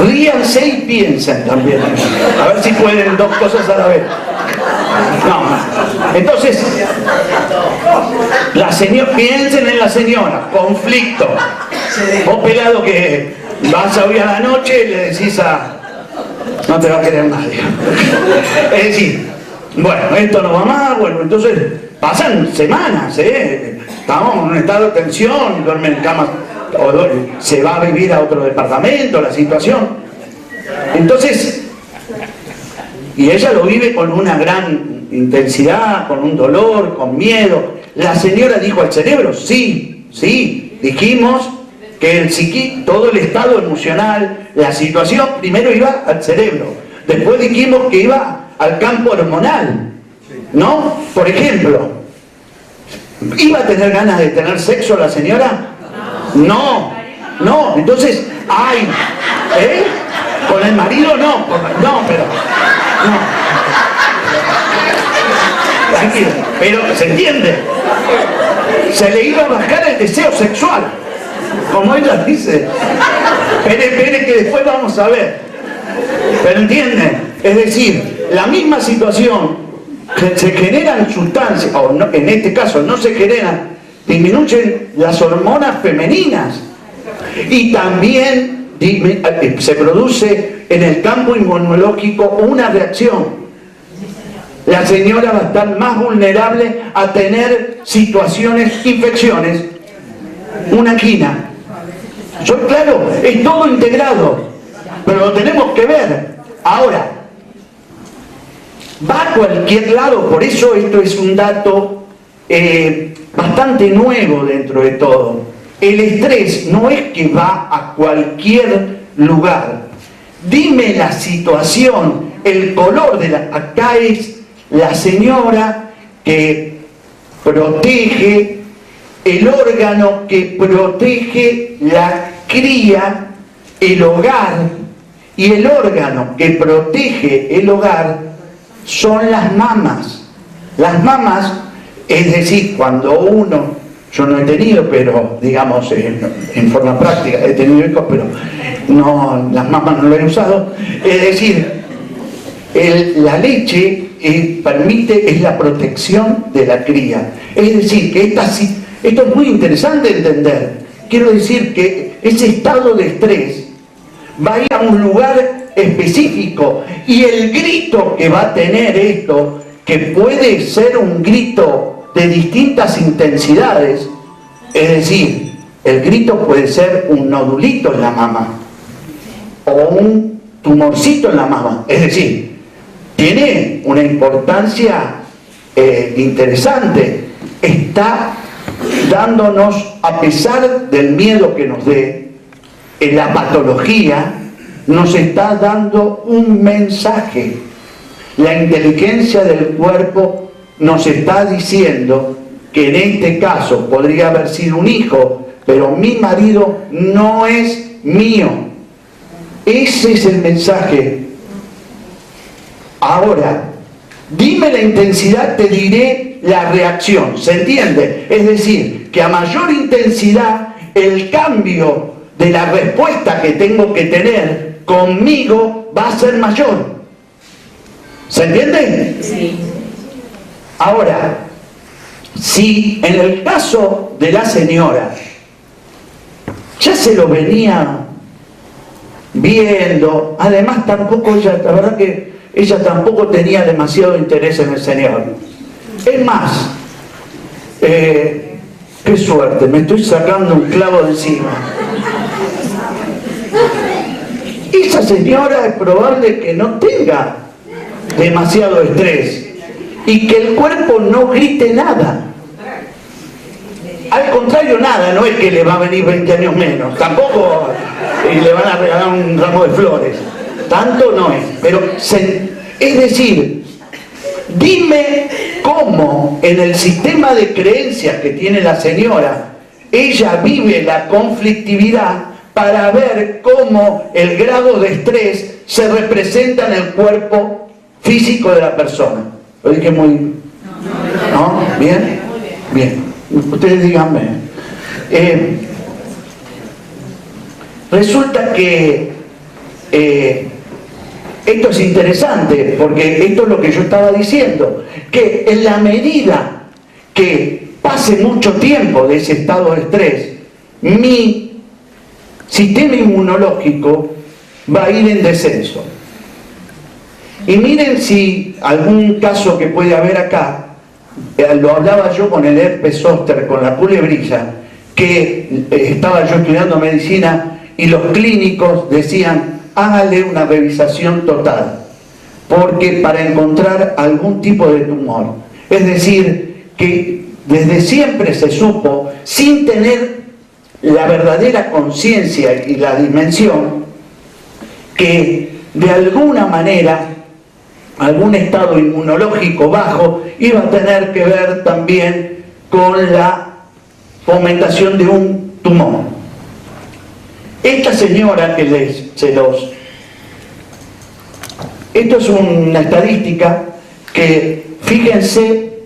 Ríanse y piensen también. A ver si pueden dos cosas a la vez. No. Entonces, la señora, piensen en la señora. Conflicto. Vos pelado que vas hoy a la noche y le decís no te va a querer nadie. Es decir, bueno, esto no va más, bueno, entonces pasan semanas, estamos en un estado de tensión, duermen en camas, se va a vivir a otro departamento, la situación. Entonces, y ella lo vive con una gran intensidad, con un dolor, con miedo. La señora dijo al cerebro, sí, dijimos que todo el estado emocional, la situación, primero iba al cerebro, después dijimos que iba al campo hormonal, ¿no? Por ejemplo, ¿iba a tener ganas de tener sexo la señora? No, entonces, con el marido no, pero, no. Tranquilo, pero se entiende, se le iba a bajar el deseo sexual, como ella dice. Espere que después vamos a ver. Pero entienden, es decir, la misma situación, se generan sustancias, o no, en este caso no se generan, disminuyen las hormonas femeninas y también se produce en el campo inmunológico una reacción. La señora va a estar más vulnerable a tener situaciones, infecciones, una angina. Claro, es todo integrado, pero lo tenemos que ver. Ahora, va a cualquier lado, por eso esto es un dato bastante nuevo dentro de todo. El estrés no es que va a cualquier lugar. Dime la situación, el color de acá es la señora que protege el órgano que protege la cría, el hogar, y el órgano que protege el hogar son las mamas. Las mamas, es decir, cuando uno, yo no he tenido, pero digamos en forma práctica, he tenido hijos, pero no, las mamas no lo he usado, es decir, la leche es la protección de la cría. Es decir, que esto es muy interesante entender. Quiero decir que ese estado de estrés va a ir a un lugar específico y el grito que va a tener esto, que puede ser un grito de distintas intensidades, es decir, el grito puede ser un nodulito en la mama o un tumorcito en la mama, es decir, tiene una importancia interesante. Está dándonos, a pesar del miedo que nos dé, en la patología, nos está dando un mensaje. La inteligencia del cuerpo nos está diciendo que en este caso podría haber sido un hijo, pero mi marido no es mío. Ese es el mensaje. Ahora, dime la intensidad, te diré la reacción. ¿Se entiende? Es decir, que a mayor intensidad, el cambio de la respuesta que tengo que tener conmigo va a ser mayor. ¿Se entiende? Sí. Ahora, si en el caso de la señora ya se lo venía viendo, además tampoco ella, la verdad que ella tampoco tenía demasiado interés en el Señor. Es más, qué suerte, me estoy sacando un clavo de encima. Esa señora es probable que no tenga demasiado estrés y que el cuerpo no grite nada. Al contrario, nada, no es que le va a venir 20 años menos, tampoco le van a regalar un ramo de flores, tanto no es, pero es decir, dime cómo en el sistema de creencias que tiene la señora, ella vive la conflictividad para ver cómo el grado de estrés se representa en el cuerpo físico de la persona. Lo dije muy... ¿No? ¿Bien? Bien. Ustedes díganme. Resulta que esto es interesante, porque esto es lo que yo estaba diciendo, que en la medida que pase mucho tiempo de ese estado de estrés, mi sistema inmunológico va a ir en descenso. Y miren si algún caso que puede haber acá, lo hablaba yo con el herpes zóster, con la culebrilla, que estaba yo estudiando medicina y los clínicos decían, hágale una revisación total, porque para encontrar algún tipo de tumor. Es decir, que desde siempre se supo, sin tener la verdadera conciencia y la dimensión, que de alguna manera algún estado inmunológico bajo iba a tener que ver también con la fomentación de un tumor. Esta señora que esto es una estadística que, fíjense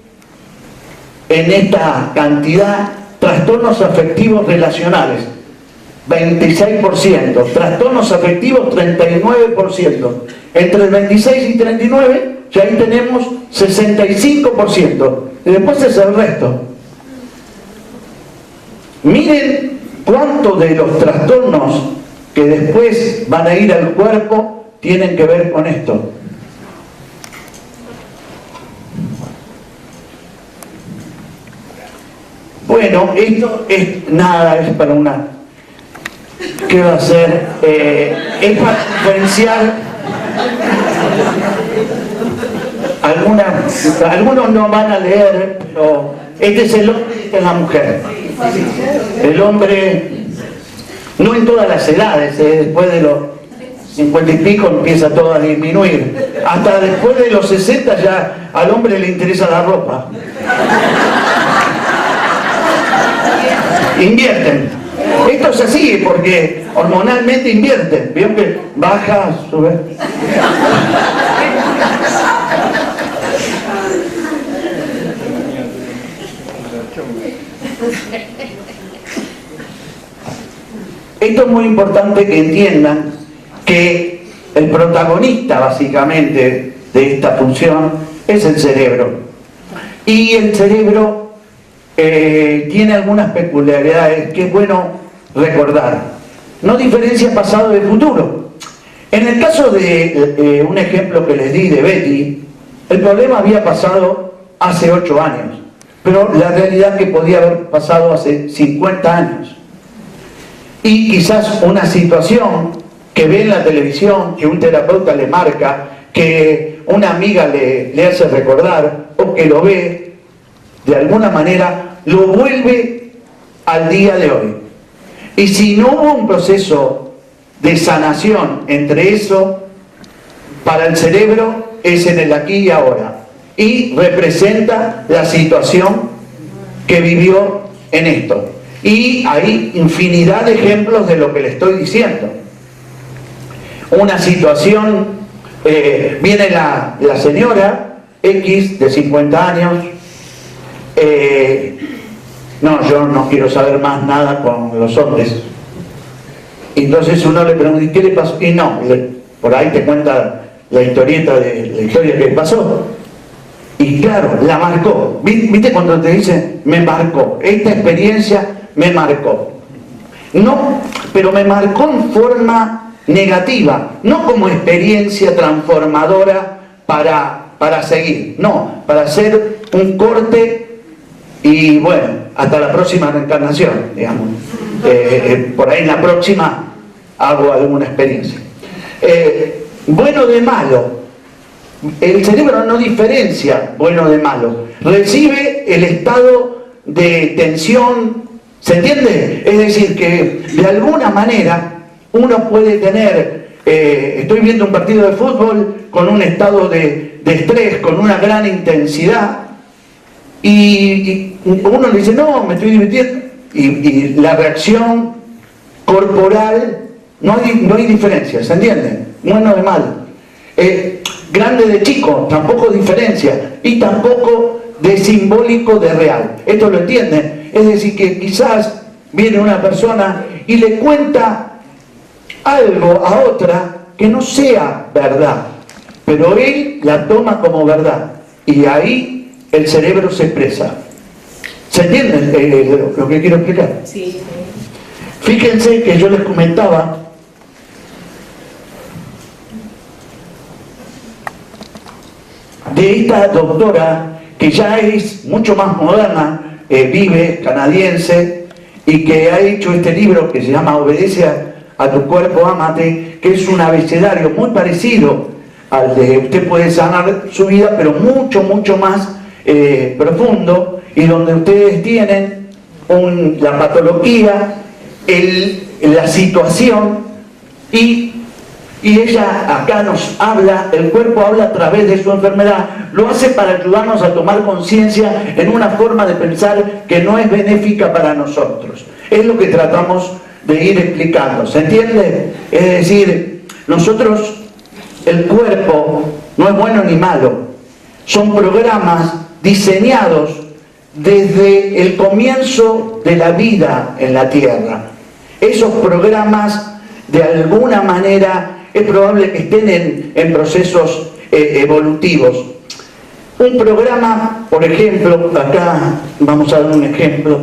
en esta cantidad, trastornos afectivos relacionales, 26%, trastornos afectivos 39%, entre el 26 y 39 ya ahí tenemos 65%, y después es el resto. Miren cuántos de los trastornos que después van a ir al cuerpo tienen que ver con esto. Bueno, esto es nada, es para una... ¿Qué va a hacer? Es para diferenciar algunos no van a leer, pero este es el hombre y esta es la mujer. El hombre, no en todas las edades, después de los 50 y pico empieza todo a disminuir. Hasta después de los 60 ya al hombre le interesa la ropa. Invierten. Esto es así porque hormonalmente invierten. Vieron que baja, sube. Esto es muy importante que entiendan que el protagonista básicamente de esta función es el cerebro. Y el cerebro tiene algunas peculiaridades que es bueno recordar. No diferencia pasado de futuro. En el caso de un ejemplo que les di de Betty, el problema había pasado hace 8 años, pero la realidad es que podía haber pasado hace 50 años. Y quizás una situación que ve en la televisión, que un terapeuta le marca, que una amiga le hace recordar, o que lo ve, de alguna manera lo vuelve al día de hoy. Y si no hubo un proceso de sanación entre eso, para el cerebro es en el aquí y ahora. Y representa la situación que vivió en esto. Y hay infinidad de ejemplos de lo que le estoy diciendo. Una situación, viene la señora X de 50 años, no, yo no quiero saber más nada con los hombres. Entonces uno le pregunta, ¿y qué le pasó? Y no, por ahí te cuenta la historieta de la historia que pasó. Y claro, la marcó. ¿Viste cuando te dicen, me marcó? Esta experiencia me marcó. No, pero me marcó en forma negativa, no como experiencia transformadora para seguir. No, para hacer un corte y bueno, hasta la próxima reencarnación, digamos. Por ahí en la próxima hago alguna experiencia. Bueno de malo. El cerebro no diferencia bueno de malo. Recibe el estado de tensión, ¿se entiende? Es decir, que de alguna manera uno puede tener, estoy viendo un partido de fútbol con un estado de estrés, con una gran intensidad, y uno le dice, no, me estoy divirtiendo, y la reacción corporal, no hay diferencia, ¿se entiende? Bueno de malo. Grande de chico, tampoco diferencia, y tampoco de simbólico de real. ¿Esto lo entienden? Es decir, que quizás viene una persona y le cuenta algo a otra que no sea verdad, pero él la toma como verdad, y ahí el cerebro se expresa. ¿Se entiende lo que quiero explicar? Sí. Fíjense que yo les comentaba de esta doctora que ya es mucho más moderna, vive, canadiense, y que ha hecho este libro que se llama Obedece a tu cuerpo, ámate, que es un abecedario muy parecido al de usted puede sanar su vida, pero mucho, mucho más profundo, y donde ustedes tienen la patología, la situación, y ella acá nos habla, el cuerpo habla a través de su enfermedad, lo hace para ayudarnos a tomar conciencia en una forma de pensar que no es benéfica para nosotros. Es lo que tratamos de ir explicando, ¿se entiende? Es decir, nosotros, el cuerpo no es bueno ni malo, son programas diseñados desde el comienzo de la vida en la Tierra. Esos programas, de alguna manera, es probable que estén en procesos evolutivos. Un programa, por ejemplo, acá vamos a dar un ejemplo.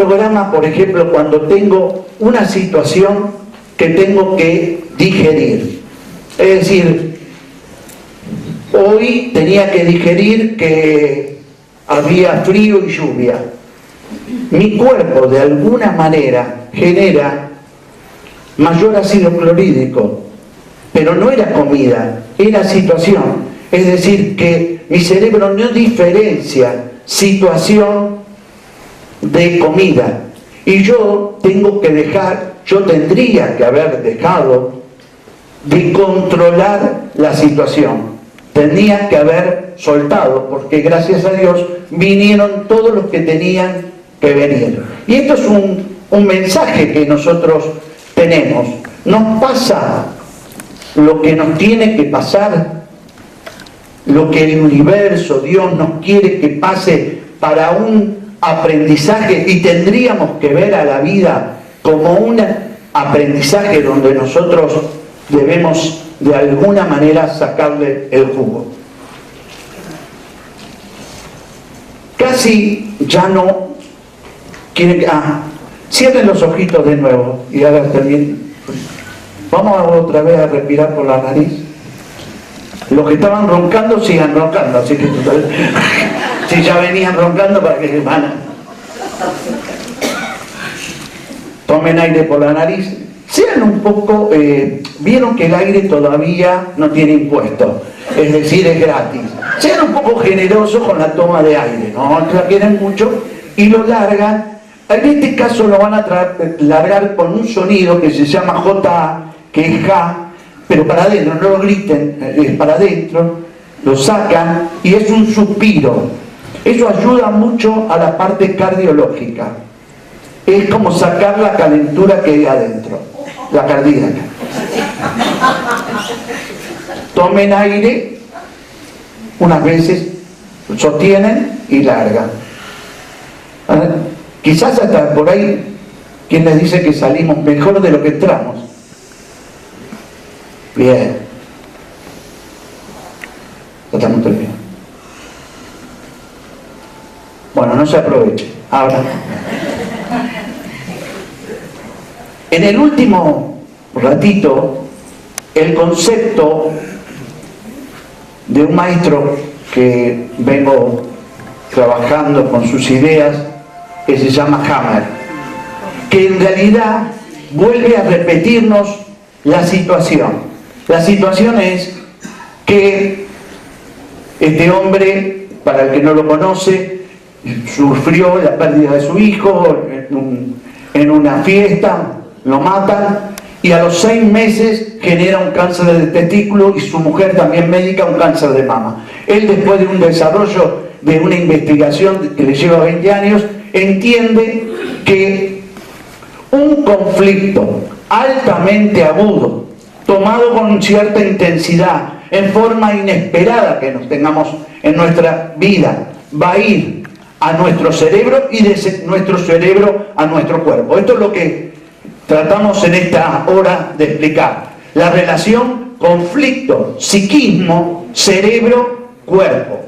programa, por ejemplo, cuando tengo una situación que tengo que digerir. Es decir, hoy tenía que digerir que había frío y lluvia. Mi cuerpo de alguna manera genera mayor ácido clorhídrico, pero no era comida, era situación. Es decir, que mi cerebro no diferencia situación de comida. Y yo tengo que dejar, yo tendría que haber dejado de controlar la situación. Tenía que haber soltado, porque gracias a Dios vinieron todos los que tenían que venir. Y esto es un mensaje que nosotros tenemos. Nos pasa lo que nos tiene que pasar, lo que el universo, Dios nos quiere que pase para un aprendizaje, y tendríamos que ver a la vida como un aprendizaje donde nosotros debemos de alguna manera sacarle el jugo. Casi ya no quieren que... cierren los ojitos de nuevo y ahora también vamos otra vez a respirar por la nariz. Los que estaban roncando sigan roncando, así que si ya venían roncando, para que van. Tomen aire por la nariz. Sean un poco, vieron que el aire todavía no tiene impuesto, es decir, es gratis. Sean un poco generosos con la toma de aire, no la quieren mucho y lo largan. En este caso lo van a largar con un sonido que se llama JA, que es ja, pero para adentro, no lo griten, es para adentro, lo sacan y es un suspiro. Eso ayuda mucho a la parte cardiológica. Es como sacar la calentura que hay adentro, la cardíaca. Tomen aire unas veces, sostienen y largan. Quizás hasta por ahí, quien les dice que salimos mejor de lo que entramos. Bien. Ya estamos terminando. Bueno, no se aproveche. Ahora. En el último ratito, el concepto de un maestro que vengo trabajando con sus ideas, que se llama Hammer, que en realidad vuelve a repetirnos la situación. La situación es que este hombre, para el que no lo conoce, sufrió la pérdida de su hijo en una fiesta, lo matan y a los 6 meses genera un cáncer de testículo y su mujer también médica un cáncer de mama. Él, después de un desarrollo de una investigación que le lleva 20 años, entiende que un conflicto altamente agudo, tomado con cierta intensidad, en forma inesperada que nos tengamos en nuestra vida, va a ir a nuestro cerebro y de nuestro cerebro a nuestro cuerpo. Esto es lo que tratamos en esta hora de explicar. La relación conflicto, psiquismo, cerebro, cuerpo.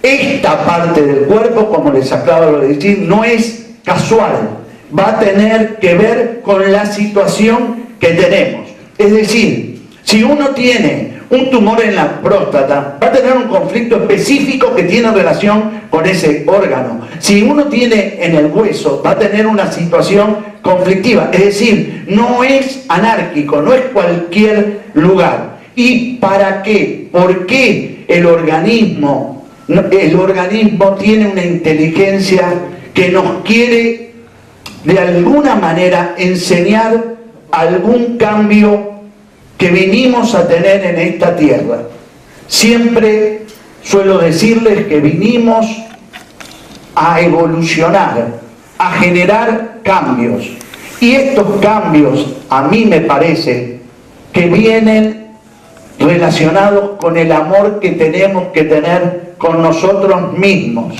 Esta parte del cuerpo, como les acabo de decir, no es casual. Va a tener que ver con la situación que tenemos. Es decir, si uno tiene un tumor en la próstata, va a tener un conflicto específico que tiene relación con ese órgano. Si uno tiene en el hueso, va a tener una situación conflictiva. Es decir, no es anárquico, no es cualquier lugar. ¿Y para qué? ¿Por qué el organismo tiene una inteligencia que nos quiere de alguna manera enseñar algún cambio que venimos a tener en esta tierra? Siempre suelo decirles que vinimos a evolucionar, a generar cambios. Y estos cambios, a mí me parece, que vienen relacionados con el amor que tenemos que tener con nosotros mismos.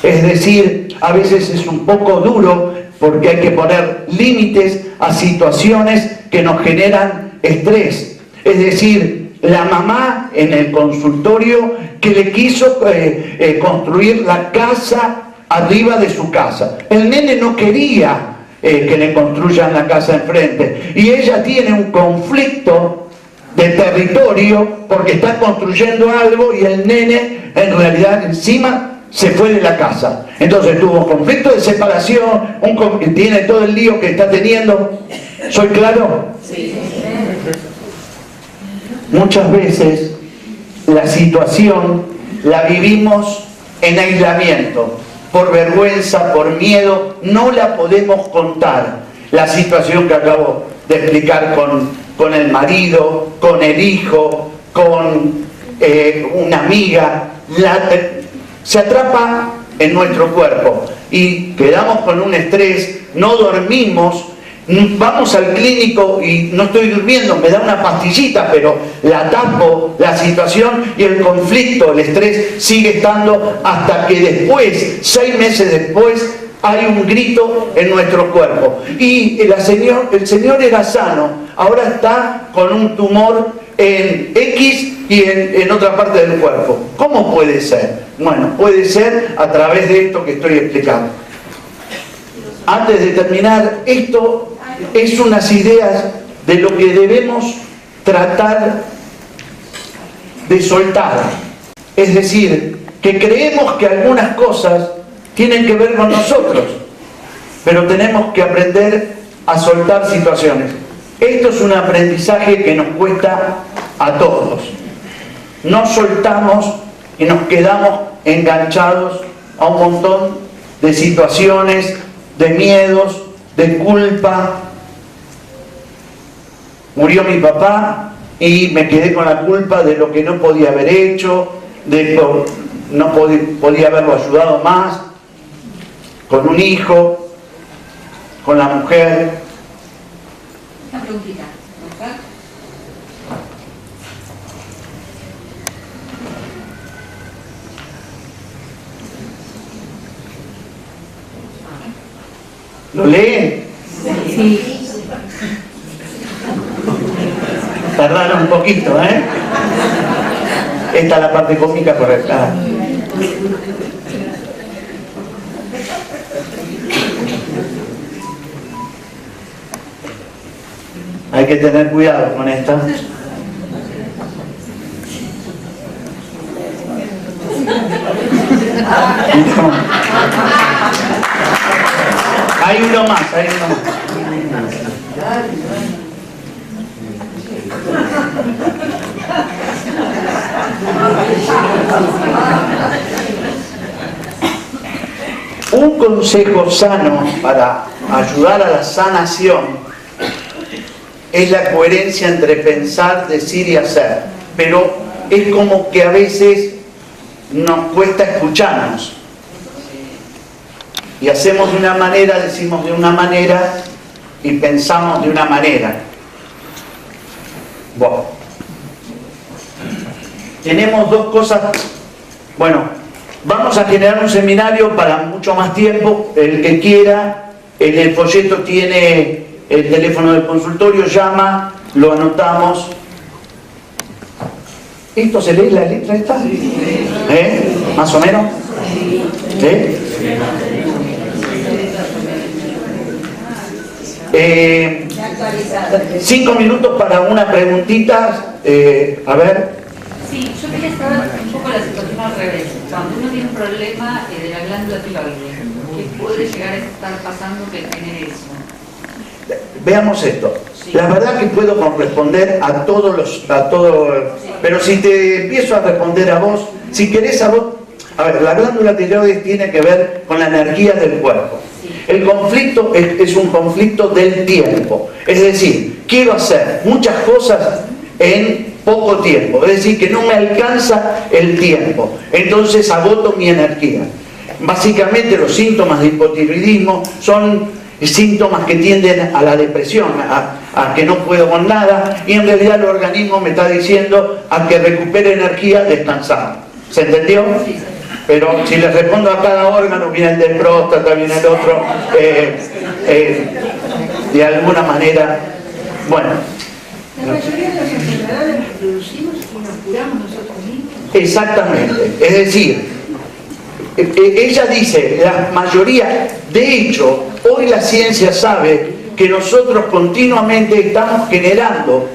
Es decir, a veces es un poco duro porque hay que poner límites a situaciones que nos generan estrés. Es decir, la mamá en el consultorio que le quiso construir la casa arriba de su casa. El nene no quería que le construyan la casa enfrente, y ella tiene un conflicto de territorio porque está construyendo algo y el nene en realidad encima se fue de la casa. Entonces tuvo un conflicto de separación, tiene todo el lío que está teniendo. ¿Soy claro? Sí. Muchas veces la situación la vivimos en aislamiento, por vergüenza, por miedo, no la podemos contar. La situación que acabo de explicar con el marido, con el hijo, con una amiga, se atrapa en nuestro cuerpo y quedamos con un estrés, no dormimos, vamos al clínico y no estoy durmiendo, me da una pastillita, pero la tapo la situación y el conflicto, el estrés sigue estando hasta que después, 6 meses después, hay un grito en nuestro cuerpo. Y el señor era sano, ahora está con un tumor en X y en otra parte del cuerpo. ¿Cómo puede ser? Bueno, puede ser a través de esto que estoy explicando. Antes de terminar, esto es unas ideas de lo que debemos tratar de soltar. Es decir, que creemos que algunas cosas tienen que ver con nosotros, pero tenemos que aprender a soltar situaciones. Esto es un aprendizaje que nos cuesta a todos. No soltamos y nos quedamos enganchados a un montón de situaciones, de miedos, de culpa. Murió mi papá y me quedé con la culpa de lo que no podía haber hecho, no podía haberlo ayudado más, con un hijo, con la mujer. Una preguntita, ¿verdad? ¿Lo leen? Sí. Tardaron un poquito, ¿eh? Esta es la parte cómica por acá. Hay que tener cuidado con esta. No. Hay uno más. Un consejo sano para ayudar a la sanación es la coherencia entre pensar, decir y hacer. Pero es como que a veces nos cuesta escucharnos. Y hacemos de una manera, decimos de una manera y pensamos de una manera. Bueno, tenemos dos cosas. Bueno, vamos a generar un seminario para mucho más tiempo. El que quiera, en el folleto tiene el teléfono del consultorio, llama, lo anotamos. ¿Esto se lee la letra esta? ¿Más o menos? 5 minutos para una preguntita. A ver. Sí, yo quería saber un poco la situación al revés. Cuando uno tiene un problema de la glándula tiroides, ¿qué puede llegar a estar pasando que genere eso? Veamos esto. La verdad que puedo responder a todos pero si te empiezo a responder a vos, si querés a vos, a ver, la glándula tiroides tiene que ver con la energía del cuerpo. El conflicto es un conflicto del tiempo. Es decir, quiero hacer muchas cosas en poco tiempo. Es decir, que no me alcanza el tiempo. Entonces agoto mi energía. Básicamente los síntomas de hipotiroidismo son síntomas que tienden a la depresión, a que no puedo con nada, y en realidad el organismo me está diciendo a que recupere energía descansando. ¿Se entendió? Pero si le respondo a cada órgano, viene el de próstata, viene el otro, de alguna manera, bueno. La mayoría de las enfermedades las producimos y nos curamos nosotros mismos. Exactamente, es decir, ella dice, la mayoría, de hecho, hoy la ciencia sabe que nosotros continuamente estamos generando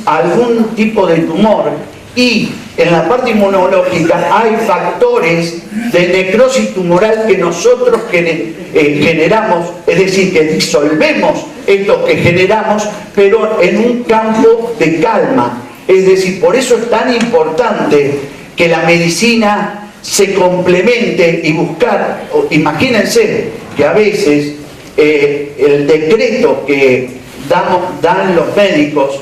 algún tipo de tumor y en la parte inmunológica hay factores de necrosis tumoral que nosotros generamos, es decir, que disolvemos esto que generamos, pero en un campo de calma. Es decir, por eso es tan importante que la medicina se complemente y buscar, imagínense que a veces el decreto que dan los médicos,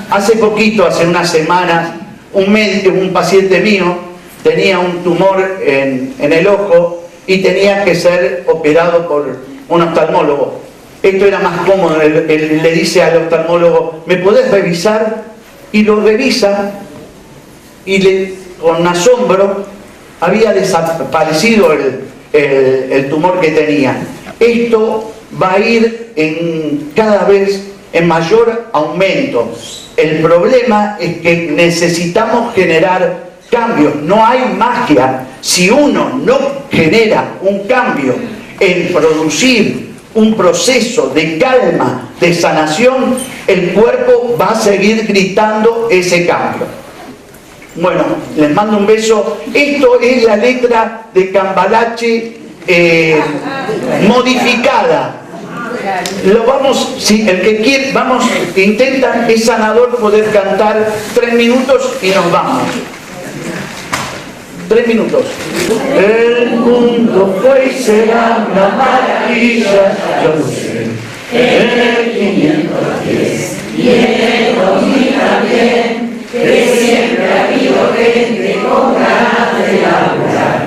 hace poquito, hace unas semanas, un paciente mío tenía un tumor en el ojo y tenía que ser operado por un oftalmólogo. Esto era más cómodo, él le dice al oftalmólogo, ¿me podés revisar? Y lo revisa y con asombro había desaparecido el tumor que tenía. Esto va a ir cada vez en mayor aumento. El problema es que necesitamos generar cambios, no hay magia. Si uno no genera un cambio en producir un proceso de calma, de sanación, el cuerpo va a seguir gritando ese cambio. Bueno, les mando un beso. Esto es la letra de Cambalache modificada. Lo vamos, si el que quiere, vamos, intentan, es sanador poder cantar 3 minutos y nos vamos. 3 minutos. El mundo fue y será una maravilla, yo lo sé. En el 510 y en el 2000 también, que siempre ha habido gente con ganas de laburar,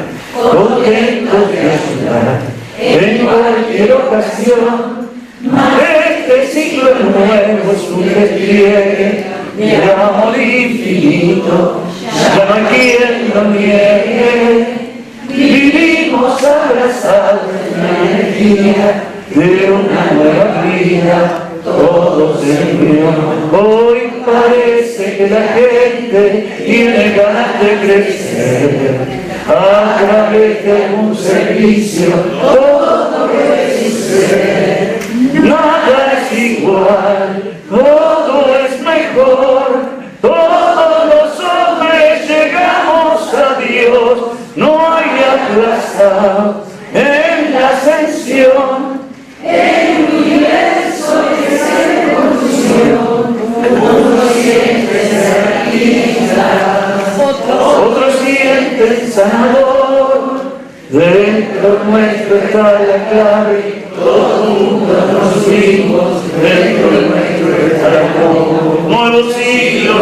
contentos de ayudar en cualquier ocasión. Este siglo nuevo es un despliegue de amor infinito, ya no hay quien lo niegue. Vivimos abrazados en la energía de una nueva vida, todos en unión. Hoy parece que la gente tiene ganas de crecer a través de un servicio, todo puede suceder. Nada es igual, todo es mejor, todos los hombres llegamos a Dios, no hay atrasados en la ascensión. El universo es evolución, unos sienten tranquilidad, otros sienten sanador. Dentro nuestro está la clave, todo mundo nos vimos, dentro nuestro está el amor. Nuevo siglo